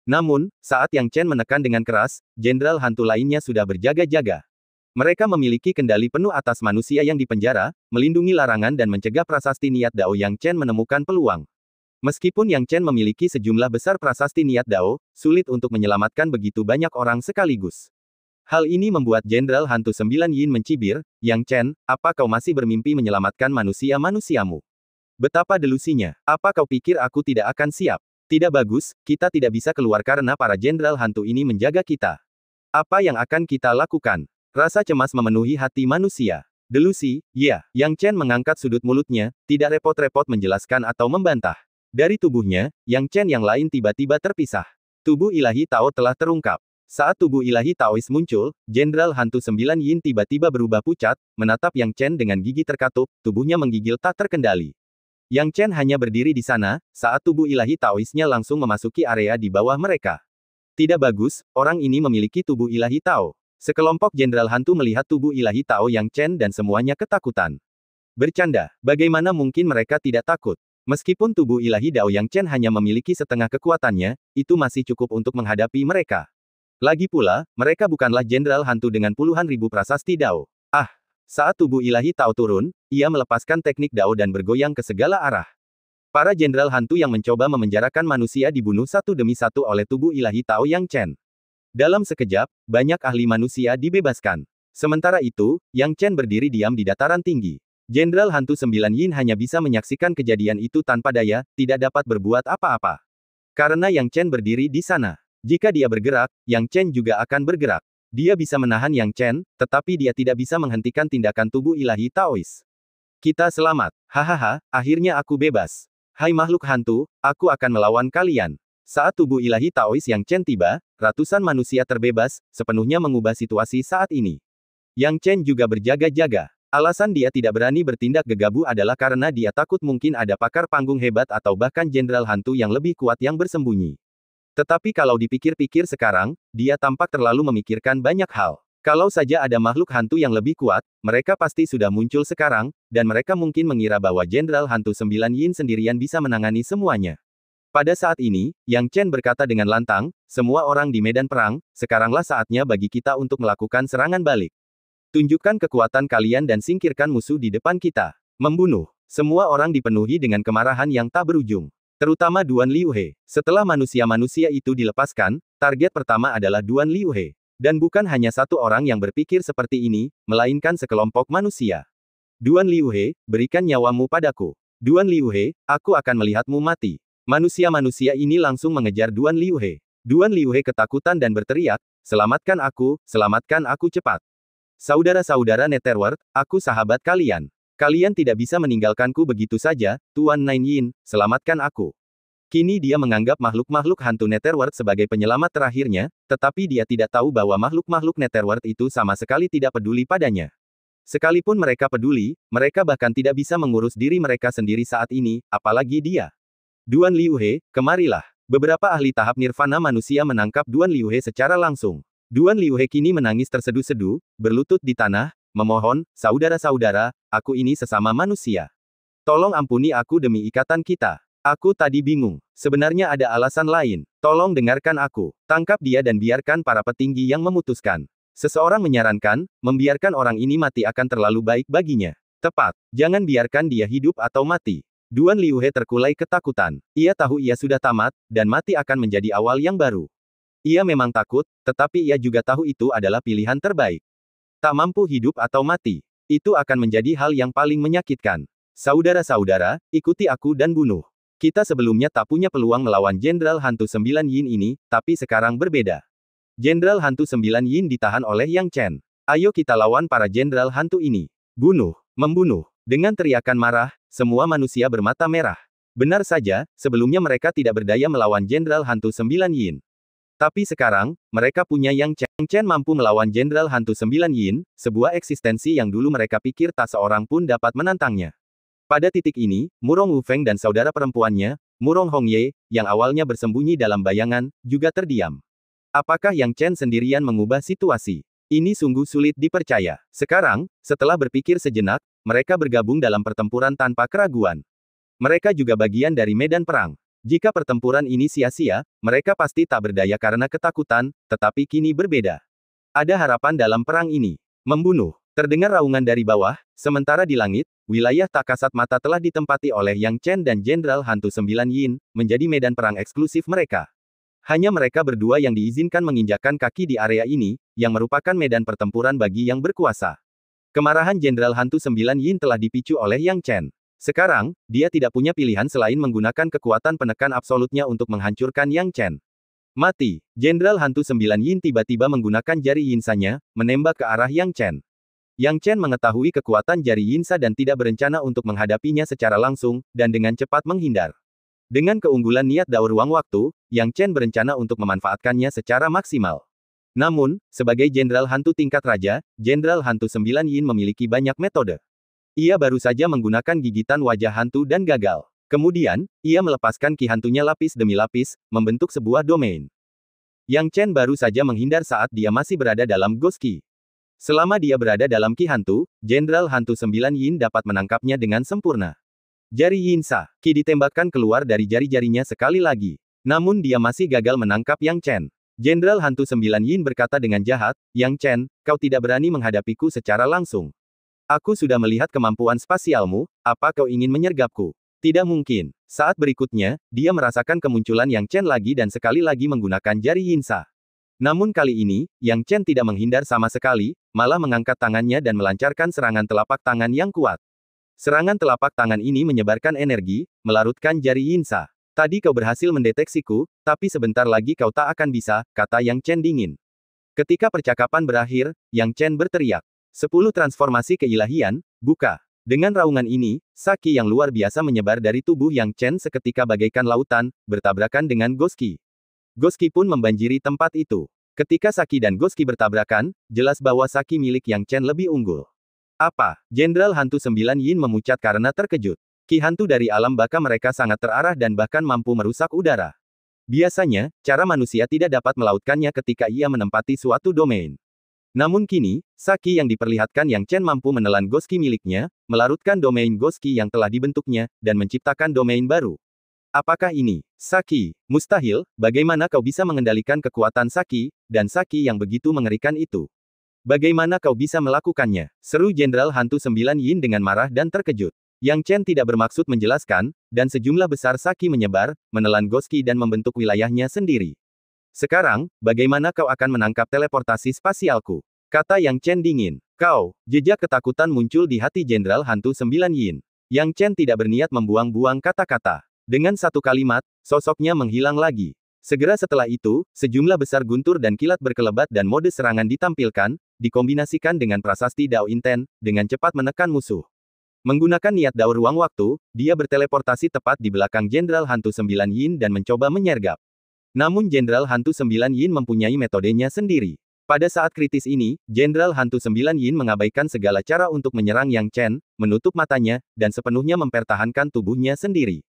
Namun, saat Yang Chen menekan dengan keras, Jenderal Hantu lainnya sudah berjaga-jaga. Mereka memiliki kendali penuh atas manusia yang dipenjara, melindungi larangan dan mencegah prasasti niat Dao Yang Chen menemukan peluang. Meskipun Yang Chen memiliki sejumlah besar prasasti niat Dao, sulit untuk menyelamatkan begitu banyak orang sekaligus. Hal ini membuat Jenderal Hantu 9 Yin mencibir, Yang Chen, apa kau masih bermimpi menyelamatkan manusia-manusiamu? Betapa delusinya. Apa kau pikir aku tidak akan siap? Tidak bagus, kita tidak bisa keluar karena para Jenderal Hantu ini menjaga kita. Apa yang akan kita lakukan? Rasa cemas memenuhi hati manusia. Delusi, ya. Yang Chen mengangkat sudut mulutnya, tidak repot-repot menjelaskan atau membantah. Dari tubuhnya, Yang Chen yang lain tiba-tiba terpisah. Tubuh ilahi Tao telah terungkap. Saat tubuh ilahi Taois muncul, Jenderal Hantu 9 Yin tiba-tiba berubah pucat, menatap Yang Chen dengan gigi terkatup, tubuhnya menggigil tak terkendali. Yang Chen hanya berdiri di sana, saat tubuh ilahi Taoisnya langsung memasuki area di bawah mereka. Tidak bagus, orang ini memiliki tubuh ilahi Tao. Sekelompok Jenderal Hantu melihat tubuh ilahi Tao Yang Chen dan semuanya ketakutan. Bercanda, bagaimana mungkin mereka tidak takut? Meskipun tubuh ilahi Dao Yang Chen hanya memiliki setengah kekuatannya, itu masih cukup untuk menghadapi mereka. Lagi pula, mereka bukanlah Jenderal Hantu dengan puluhan ribu prasasti Dao. Ah! Saat tubuh ilahi Tao turun, ia melepaskan teknik Dao dan bergoyang ke segala arah. Para Jenderal Hantu yang mencoba memenjarakan manusia dibunuh satu demi satu oleh tubuh ilahi Tao Yang Chen. Dalam sekejap, banyak ahli manusia dibebaskan. Sementara itu, Yang Chen berdiri diam di dataran tinggi. Jenderal Hantu 9 Yin hanya bisa menyaksikan kejadian itu tanpa daya, tidak dapat berbuat apa-apa. Karena Yang Chen berdiri di sana. Jika dia bergerak, Yang Chen juga akan bergerak. Dia bisa menahan Yang Chen, tetapi dia tidak bisa menghentikan tindakan tubuh ilahi Taois. Kita selamat. Hahaha, akhirnya aku bebas. Hai makhluk hantu, aku akan melawan kalian. Saat tubuh ilahi Taois Yang Chen tiba, ratusan manusia terbebas, sepenuhnya mengubah situasi saat ini. Yang Chen juga berjaga-jaga. Alasan dia tidak berani bertindak gegabah adalah karena dia takut mungkin ada pakar panggung hebat atau bahkan Jenderal Hantu yang lebih kuat yang bersembunyi. Tetapi kalau dipikir-pikir sekarang, dia tampak terlalu memikirkan banyak hal. Kalau saja ada makhluk hantu yang lebih kuat, mereka pasti sudah muncul sekarang, dan mereka mungkin mengira bahwa Jenderal Hantu 9 Yin sendirian bisa menangani semuanya. Pada saat ini, Yang Chen berkata dengan lantang, semua orang di medan perang, sekaranglah saatnya bagi kita untuk melakukan serangan balik. Tunjukkan kekuatan kalian dan singkirkan musuh di depan kita. Membunuh. Semua orang dipenuhi dengan kemarahan yang tak berujung. Terutama Duan Liuhe. Setelah manusia-manusia itu dilepaskan, target pertama adalah Duan Liuhe. Dan bukan hanya satu orang yang berpikir seperti ini, melainkan sekelompok manusia. Duan Liuhe, berikan nyawamu padaku. Duan Liuhe, aku akan melihatmu mati. Manusia-manusia ini langsung mengejar Duan Liuhe. Duan Liuhe ketakutan dan berteriak, selamatkan aku cepat. Saudara-saudara Netherworld, aku sahabat kalian. Kalian tidak bisa meninggalkanku begitu saja, Tuan Nine Yin, selamatkan aku. Kini dia menganggap makhluk-makhluk hantu Netherworld sebagai penyelamat terakhirnya, tetapi dia tidak tahu bahwa makhluk-makhluk Netherworld itu sama sekali tidak peduli padanya. Sekalipun mereka peduli, mereka bahkan tidak bisa mengurus diri mereka sendiri saat ini, apalagi dia. Duan Liuhe, kemarilah. Beberapa ahli tahap nirvana manusia menangkap Duan Liuhe secara langsung. Duan Liuhe kini menangis terseduh-seduh, berlutut di tanah, memohon, saudara-saudara, aku ini sesama manusia. Tolong ampuni aku demi ikatan kita. Aku tadi bingung. Sebenarnya ada alasan lain. Tolong dengarkan aku. Tangkap dia dan biarkan para petinggi yang memutuskan. Seseorang menyarankan, membiarkan orang ini mati akan terlalu baik baginya. Tepat. Jangan biarkan dia hidup atau mati. Duan Liuhe terkulai ketakutan. Ia tahu ia sudah tamat, dan mati akan menjadi awal yang baru. Ia memang takut, tetapi ia juga tahu itu adalah pilihan terbaik. Tak mampu hidup atau mati. Itu akan menjadi hal yang paling menyakitkan. Saudara-saudara, ikuti aku dan bunuh. Kita sebelumnya tak punya peluang melawan Jenderal Hantu 9 Yin ini, tapi sekarang berbeda. Jenderal Hantu 9 Yin ditahan oleh Yang Chen. Ayo kita lawan para Jenderal Hantu ini. Bunuh, membunuh. Dengan teriakan marah, semua manusia bermata merah. Benar saja, sebelumnya mereka tidak berdaya melawan Jenderal Hantu 9 Yin. Tapi sekarang, mereka punya Yang Chen. Yang Chen mampu melawan Jenderal Hantu 9 Yin, sebuah eksistensi yang dulu mereka pikir tak seorang pun dapat menantangnya. Pada titik ini, Murong Wufeng dan saudara perempuannya, Murong Hongye, yang awalnya bersembunyi dalam bayangan, juga terdiam. Apakah Yang Chen sendirian mengubah situasi? Ini sungguh sulit dipercaya. Sekarang, setelah berpikir sejenak, mereka bergabung dalam pertempuran tanpa keraguan. Mereka juga bagian dari medan perang. Jika pertempuran ini sia-sia, mereka pasti tak berdaya karena ketakutan, tetapi kini berbeda. Ada harapan dalam perang ini. Membunuh. Terdengar raungan dari bawah, sementara di langit, wilayah tak kasat mata telah ditempati oleh Yang Chen dan Jenderal Hantu 9 Yin, menjadi medan perang eksklusif mereka. Hanya mereka berdua yang diizinkan menginjakkan kaki di area ini, yang merupakan medan pertempuran bagi yang berkuasa. Kemarahan Jenderal Hantu 9 Yin telah dipicu oleh Yang Chen. Sekarang, dia tidak punya pilihan selain menggunakan kekuatan penekan absolutnya untuk menghancurkan Yang Chen. Mati. Jenderal Hantu 9 Yin tiba-tiba menggunakan jari yinsanya, menembak ke arah Yang Chen. Yang Chen mengetahui kekuatan jari yinsa dan tidak berencana untuk menghadapinya secara langsung, dan dengan cepat menghindar. Dengan keunggulan niat daur uang waktu, Yang Chen berencana untuk memanfaatkannya secara maksimal. Namun, sebagai Jenderal Hantu tingkat Raja, Jenderal Hantu 9 Yin memiliki banyak metode. Ia baru saja menggunakan gigitan wajah hantu dan gagal. Kemudian, ia melepaskan ki hantunya lapis demi lapis, membentuk sebuah domain. Yang Chen baru saja menghindar saat dia masih berada dalam Ghost Ki. Selama dia berada dalam ki hantu, Jenderal Hantu 9 Yin dapat menangkapnya dengan sempurna. Jari Yinsa, ki ditembakkan keluar dari jari-jarinya sekali lagi. Namun dia masih gagal menangkap Yang Chen. Jenderal Hantu 9 Yin berkata dengan jahat, Yang Chen, kau tidak berani menghadapiku secara langsung. Aku sudah melihat kemampuan spasialmu, apa kau ingin menyergapku? Tidak mungkin. Saat berikutnya, dia merasakan kemunculan Yang Chen lagi dan sekali lagi menggunakan jari Yinsa. Namun kali ini, Yang Chen tidak menghindar sama sekali, malah mengangkat tangannya dan melancarkan serangan telapak tangan yang kuat. Serangan telapak tangan ini menyebarkan energi, melarutkan jari Yinsa. Tadi kau berhasil mendeteksiku, tapi sebentar lagi kau tak akan bisa, kata Yang Chen dingin. Ketika percakapan berakhir, Yang Chen berteriak. 10 transformasi keilahian, buka. Dengan raungan ini, Saki yang luar biasa menyebar dari tubuh Yang Chen seketika bagaikan lautan, bertabrakan dengan Ghost Ki. Ghost Ki pun membanjiri tempat itu. Ketika Saki dan Ghost Ki bertabrakan, jelas bahwa Saki milik Yang Chen lebih unggul. Apa? Jenderal Hantu 9 Yin memucat karena terkejut. Ki hantu dari alam baka mereka sangat terarah dan bahkan mampu merusak udara. Biasanya, cara manusia tidak dapat melautkannya ketika ia menempati suatu domain. Namun kini, Saki yang diperlihatkan Yang Chen mampu menelan Ghost Ki miliknya, melarutkan domain Ghost Ki yang telah dibentuknya, dan menciptakan domain baru. Apakah ini? Saki, mustahil, bagaimana kau bisa mengendalikan kekuatan Saki, dan Saki yang begitu mengerikan itu? Bagaimana kau bisa melakukannya? Seru Jenderal Hantu 9 Yin dengan marah dan terkejut. Yang Chen tidak bermaksud menjelaskan, dan sejumlah besar saki menyebar, menelan Goski dan membentuk wilayahnya sendiri. Sekarang, bagaimana kau akan menangkap teleportasi spasialku? Kata Yang Chen dingin. Kau, jejak ketakutan muncul di hati Jenderal Hantu 9 Yin. Yang Chen tidak berniat membuang-buang kata-kata. Dengan satu kalimat, sosoknya menghilang lagi. Segera setelah itu, sejumlah besar guntur dan kilat berkelebat dan mode serangan ditampilkan, dikombinasikan dengan prasasti Dao Inten, dengan cepat menekan musuh. Menggunakan niat Dao ruang waktu, dia berteleportasi tepat di belakang Jenderal Hantu 9 Yin dan mencoba menyergap. Namun Jenderal Hantu 9 Yin mempunyai metodenya sendiri. Pada saat kritis ini, Jenderal Hantu 9 Yin mengabaikan segala cara untuk menyerang Yang Chen, menutup matanya, dan sepenuhnya mempertahankan tubuhnya sendiri.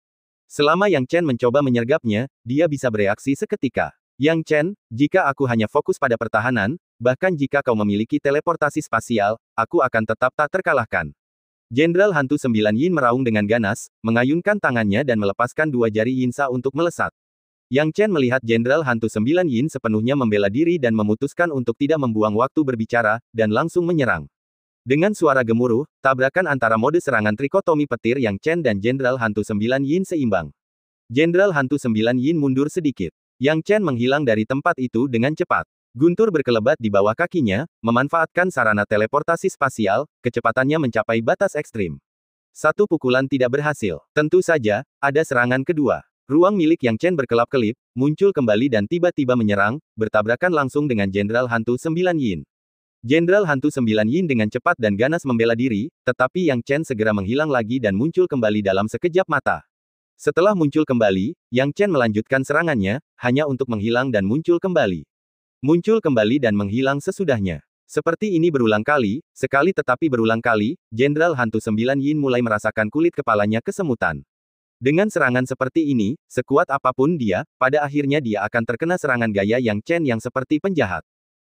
Selama Yang Chen mencoba menyergapnya, dia bisa bereaksi seketika. Yang Chen, jika aku hanya fokus pada pertahanan, bahkan jika kau memiliki teleportasi spasial, aku akan tetap tak terkalahkan. Jenderal Hantu 9 Yin meraung dengan ganas, mengayunkan tangannya dan melepaskan dua jari Yinsa untuk melesat. Yang Chen melihat Jenderal Hantu 9 Yin sepenuhnya membela diri dan memutuskan untuk tidak membuang waktu berbicara, dan langsung menyerang. Dengan suara gemuruh, tabrakan antara mode serangan trikotomi petir Yang Chen dan Jenderal Hantu 9 Yin seimbang. Jenderal Hantu 9 Yin mundur sedikit. Yang Chen menghilang dari tempat itu dengan cepat. Guntur berkelebat di bawah kakinya, memanfaatkan sarana teleportasi spasial, kecepatannya mencapai batas ekstrim. Satu pukulan tidak berhasil. Tentu saja, ada serangan kedua. Ruang milik Yang Chen berkelap-kelip, muncul kembali dan tiba-tiba menyerang, bertabrakan langsung dengan Jenderal Hantu 9 Yin. Jenderal Hantu 9 Yin dengan cepat dan ganas membela diri, tetapi Yang Chen segera menghilang lagi dan muncul kembali dalam sekejap mata. Setelah muncul kembali, Yang Chen melanjutkan serangannya, hanya untuk menghilang dan muncul kembali. Muncul kembali dan menghilang sesudahnya. Seperti ini berulang kali, sekali tetapi berulang kali, Jenderal Hantu 9 Yin mulai merasakan kulit kepalanya kesemutan. Dengan serangan seperti ini, sekuat apapun dia, pada akhirnya dia akan terkena serangan gaya Yang Chen yang seperti penjahat.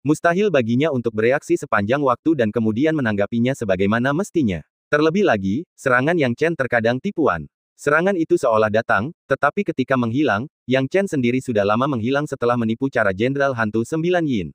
Mustahil baginya untuk bereaksi sepanjang waktu dan kemudian menanggapinya sebagaimana mestinya. Terlebih lagi, serangan Yang Chen terkadang tipuan. Serangan itu seolah datang, tetapi ketika menghilang, Yang Chen sendiri sudah lama menghilang setelah menipu cara Jenderal Hantu 9 Yin.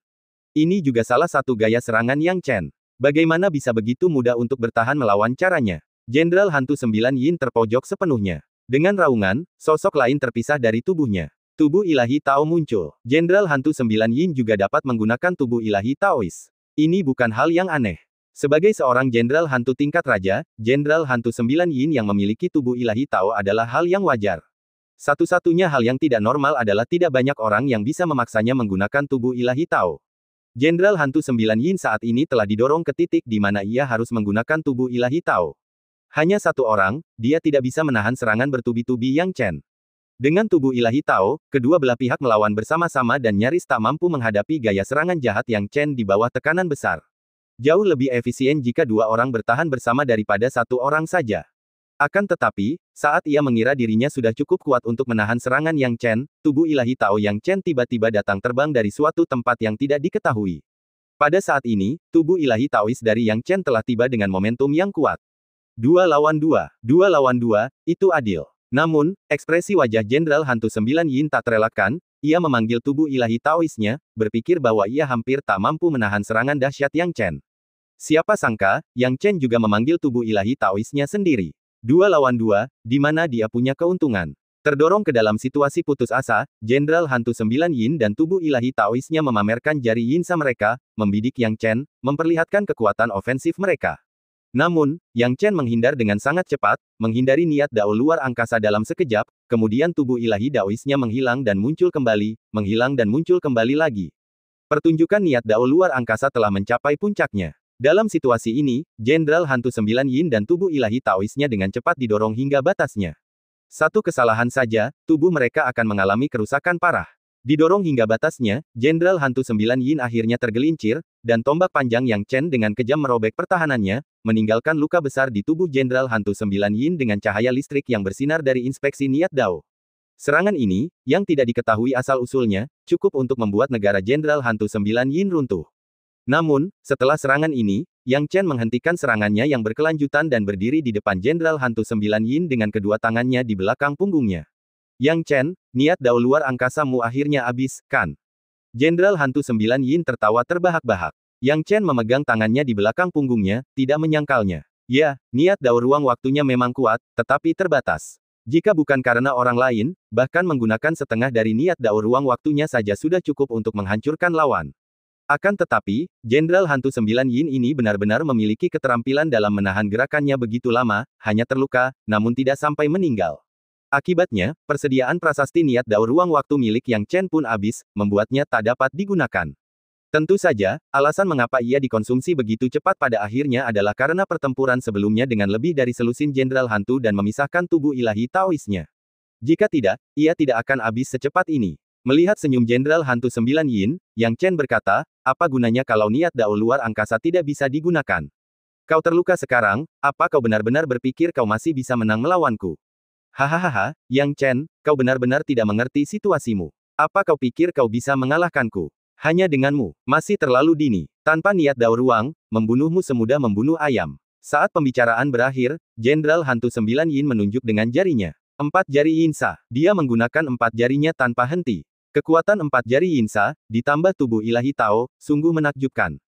Ini juga salah satu gaya serangan Yang Chen. Bagaimana bisa begitu mudah untuk bertahan melawan caranya? Jenderal Hantu 9 Yin terpojok sepenuhnya. Dengan raungan, sosok lain terpisah dari tubuhnya. Tubuh ilahi Tao muncul. Jenderal Hantu 9 Yin juga dapat menggunakan tubuh ilahi Taois. Ini bukan hal yang aneh. Sebagai seorang Jenderal Hantu tingkat Raja, Jenderal Hantu 9 Yin yang memiliki tubuh ilahi Tao adalah hal yang wajar. Satu-satunya hal yang tidak normal adalah tidak banyak orang yang bisa memaksanya menggunakan tubuh ilahi Tao. Jenderal Hantu 9 Yin saat ini telah didorong ke titik di mana ia harus menggunakan tubuh ilahi Tao. Hanya satu orang, dia tidak bisa menahan serangan bertubi-tubi Yang Chen. Dengan tubuh ilahi Tao, kedua belah pihak melawan bersama-sama dan nyaris tak mampu menghadapi gaya serangan jahat Yang Chen di bawah tekanan besar. Jauh lebih efisien jika dua orang bertahan bersama daripada satu orang saja. Akan tetapi, saat ia mengira dirinya sudah cukup kuat untuk menahan serangan Yang Chen, tubuh ilahi Tao Yang Chen tiba-tiba datang terbang dari suatu tempat yang tidak diketahui. Pada saat ini, tubuh ilahi Taois dari Yang Chen telah tiba dengan momentum yang kuat. 2 lawan 2, 2 lawan 2, itu adil. Namun, ekspresi wajah Jenderal Hantu 9 Yin tak terelakkan, ia memanggil tubuh ilahi Taoisnya, berpikir bahwa ia hampir tak mampu menahan serangan dahsyat Yang Chen. Siapa sangka, Yang Chen juga memanggil tubuh ilahi Taoisnya sendiri. 2 lawan 2, di mana dia punya keuntungan. Terdorong ke dalam situasi putus asa, Jenderal Hantu 9 Yin dan tubuh ilahi Taoisnya memamerkan jari Yinsa mereka, membidik Yang Chen, memperlihatkan kekuatan ofensif mereka. Namun, Yang Chen menghindar dengan sangat cepat, menghindari niat Dao luar angkasa dalam sekejap, kemudian tubuh ilahi Daoisnya menghilang dan muncul kembali, menghilang dan muncul kembali lagi. Pertunjukan niat Dao luar angkasa telah mencapai puncaknya. Dalam situasi ini, Jenderal Hantu 9 Yin dan tubuh ilahi Taoisnya dengan cepat didorong hingga batasnya. Satu kesalahan saja, tubuh mereka akan mengalami kerusakan parah. Didorong hingga batasnya, Jenderal Hantu 9 Yin akhirnya tergelincir, dan tombak panjang Yang Chen dengan kejam merobek pertahanannya, meninggalkan luka besar di tubuh Jenderal Hantu 9 Yin dengan cahaya listrik yang bersinar dari inspeksi niat Dao. Serangan ini, yang tidak diketahui asal-usulnya, cukup untuk membuat negara Jenderal Hantu 9 Yin runtuh. Namun, setelah serangan ini, Yang Chen menghentikan serangannya yang berkelanjutan dan berdiri di depan Jenderal Hantu 9 Yin dengan kedua tangannya di belakang punggungnya. Yang Chen, niat Dao luar angkasamu akhirnya habis, kan? Jenderal Hantu 9 Yin tertawa terbahak-bahak. Yang Chen memegang tangannya di belakang punggungnya, tidak menyangkalnya. Ya, niat Dao ruang waktunya memang kuat, tetapi terbatas. Jika bukan karena orang lain, bahkan menggunakan setengah dari niat Dao ruang waktunya saja sudah cukup untuk menghancurkan lawan. Akan tetapi, Jenderal Hantu 9 Yin ini benar-benar memiliki keterampilan dalam menahan gerakannya begitu lama, hanya terluka, namun tidak sampai meninggal. Akibatnya, persediaan prasasti niat Dao ruang waktu milik Yang Chen pun habis, membuatnya tak dapat digunakan. Tentu saja, alasan mengapa ia dikonsumsi begitu cepat pada akhirnya adalah karena pertempuran sebelumnya dengan lebih dari selusin Jenderal Hantu dan memisahkan tubuh ilahi Taoisnya. Jika tidak, ia tidak akan habis secepat ini. Melihat senyum Jenderal Hantu 9 Yin, Yang Chen berkata, apa gunanya kalau niat Dao luar angkasa tidak bisa digunakan? Kau terluka sekarang, apa kau benar-benar berpikir kau masih bisa menang melawanku? Hahaha, Yang Chen, kau benar-benar tidak mengerti situasimu. Apa kau pikir kau bisa mengalahkanku? Hanya denganmu, masih terlalu dini. Tanpa niat Dao ruang, membunuhmu semudah membunuh ayam. Saat pembicaraan berakhir, Jenderal Hantu 9 Yin menunjuk dengan jarinya. 4 jari Yinsa. Dia menggunakan 4 jarinya tanpa henti. Kekuatan 4 jari Yinsa, ditambah tubuh ilahi Tao, sungguh menakjubkan.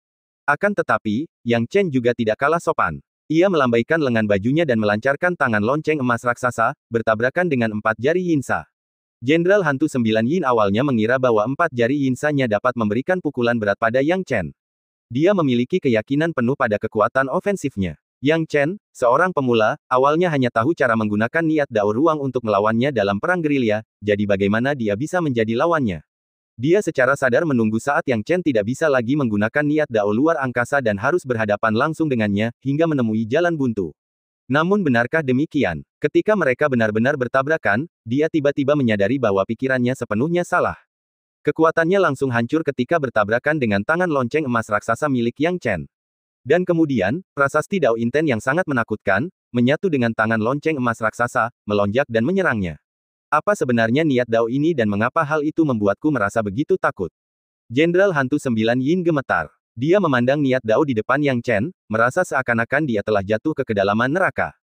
Akan tetapi, Yang Chen juga tidak kalah sopan. Ia melambaikan lengan bajunya dan melancarkan tangan lonceng emas raksasa, bertabrakan dengan 4 jari Yinsa. Jenderal Hantu 9 Yin awalnya mengira bahwa 4 jari Yinsanya dapat memberikan pukulan berat pada Yang Chen. Dia memiliki keyakinan penuh pada kekuatan ofensifnya. Yang Chen, seorang pemula, awalnya hanya tahu cara menggunakan niat Dao ruang untuk melawannya dalam perang gerilya, jadi bagaimana dia bisa menjadi lawannya? Dia secara sadar menunggu saat Yang Chen tidak bisa lagi menggunakan niat Dao luar angkasa dan harus berhadapan langsung dengannya, hingga menemui jalan buntu. Namun benarkah demikian? Ketika mereka benar-benar bertabrakan, dia tiba-tiba menyadari bahwa pikirannya sepenuhnya salah. Kekuatannya langsung hancur ketika bertabrakan dengan tangan lonceng emas raksasa milik Yang Chen. Dan kemudian, prasasti Dao Inten yang sangat menakutkan, menyatu dengan tangan lonceng emas raksasa, melonjak dan menyerangnya. Apa sebenarnya niat Dao ini dan mengapa hal itu membuatku merasa begitu takut? Jenderal Hantu 9 Yin gemetar. Dia memandang niat Dao di depan Yang Chen, merasa seakan-akan dia telah jatuh ke kedalaman neraka.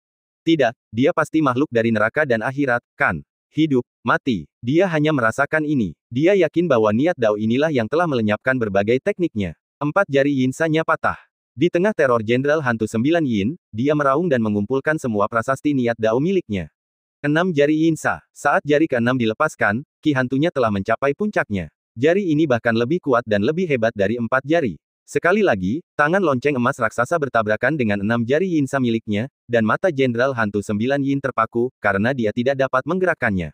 Tidak, dia pasti makhluk dari neraka dan akhirat, kan? Hidup, mati. Dia hanya merasakan ini. Dia yakin bahwa niat Dao inilah yang telah melenyapkan berbagai tekniknya. 4 jari Yinsanya patah. Di tengah teror Jenderal Hantu 9 Yin, dia meraung dan mengumpulkan semua prasasti niat Dao miliknya. 6 jari Yinsa. Saat jari ke-6 dilepaskan, ki hantunya telah mencapai puncaknya. Jari ini bahkan lebih kuat dan lebih hebat dari 4 jari. Sekali lagi, tangan lonceng emas raksasa bertabrakan dengan 6 jari Yinsa miliknya, dan mata Jenderal Hantu 9 Yin terpaku, karena dia tidak dapat menggerakkannya.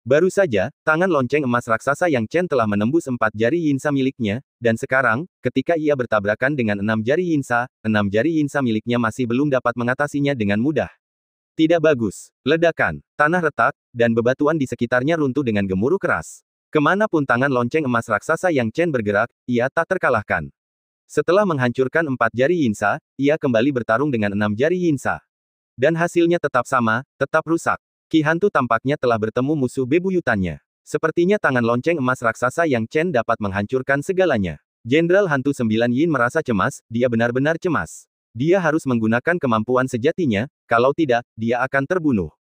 Baru saja, tangan lonceng emas raksasa Yang Chen telah menembus 4 jari Yinsa miliknya, dan sekarang, ketika ia bertabrakan dengan 6 jari Yinsa, 6 jari Yinsa miliknya masih belum dapat mengatasinya dengan mudah. Tidak bagus. Ledakan, tanah retak, dan bebatuan di sekitarnya runtuh dengan gemuruh keras. Kemanapun tangan lonceng emas raksasa Yang Chen bergerak, ia tak terkalahkan. Setelah menghancurkan 4 jari Yinsa, ia kembali bertarung dengan 6 jari Yinsa. Dan hasilnya tetap sama, tetap rusak. Ki hantu tampaknya telah bertemu musuh bebuyutannya. Sepertinya tangan lonceng emas raksasa Yang Chen dapat menghancurkan segalanya. Jenderal Hantu 9 Yin merasa cemas, dia benar-benar cemas. Dia harus menggunakan kemampuan sejatinya, kalau tidak, dia akan terbunuh.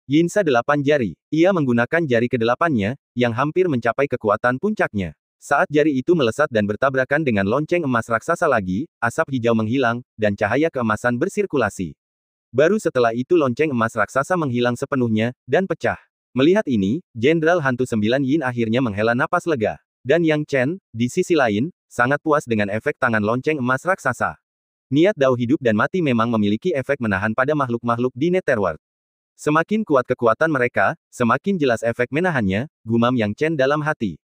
Yinsa 8 jari. Ia menggunakan jari ke-8-nya, yang hampir mencapai kekuatan puncaknya. Saat jari itu melesat dan bertabrakan dengan lonceng emas raksasa lagi, asap hijau menghilang, dan cahaya keemasan bersirkulasi. Baru setelah itu lonceng emas raksasa menghilang sepenuhnya, dan pecah. Melihat ini, Jenderal Hantu 9 Yin akhirnya menghela napas lega. Dan Yang Chen, di sisi lain, sangat puas dengan efek tangan lonceng emas raksasa. Niat Dao hidup dan mati memang memiliki efek menahan pada makhluk-makhluk di Netherworld. Semakin kuat kekuatan mereka, semakin jelas efek menahannya, gumam Yang Chen dalam hati.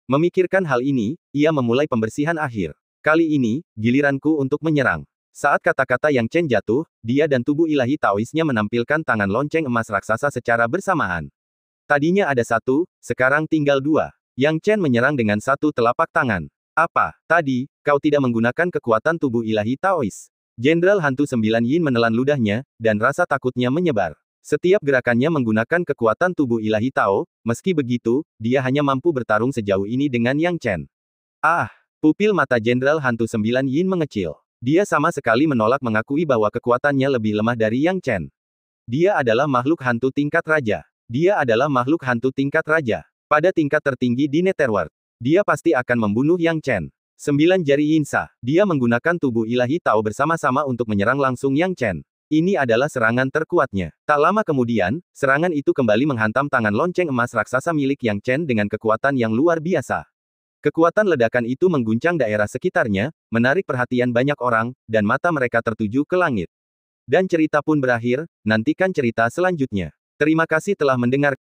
Memikirkan hal ini, ia memulai pembersihan akhir. Kali ini, giliranku untuk menyerang. Saat kata-kata Yang Chen jatuh, dia dan tubuh ilahi Taoisnya menampilkan tangan lonceng emas raksasa secara bersamaan. Tadinya ada 1, sekarang tinggal 2. Yang Chen menyerang dengan 1 telapak tangan. Apa, tadi, kau tidak menggunakan kekuatan tubuh ilahi Taois? Jenderal Hantu 9 Yin menelan ludahnya, dan rasa takutnya menyebar. Setiap gerakannya menggunakan kekuatan tubuh ilahi Tao, meski begitu, dia hanya mampu bertarung sejauh ini dengan Yang Chen. Ah, pupil mata Jenderal Hantu 9 Yin mengecil. Dia sama sekali menolak mengakui bahwa kekuatannya lebih lemah dari Yang Chen. Dia adalah makhluk hantu tingkat raja. Dia adalah makhluk hantu tingkat raja. Pada tingkat tertinggi di Netherworld. Dia pasti akan membunuh Yang Chen. 9 jari Yinsa. Dia menggunakan tubuh ilahi Tao bersama-sama untuk menyerang langsung Yang Chen. Ini adalah serangan terkuatnya. Tak lama kemudian, serangan itu kembali menghantam tangan lonceng emas raksasa milik Yang Chen dengan kekuatan yang luar biasa. Kekuatan ledakan itu mengguncang daerah sekitarnya, menarik perhatian banyak orang, dan mata mereka tertuju ke langit. Dan cerita pun berakhir, nantikan cerita selanjutnya. Terima kasih telah mendengar.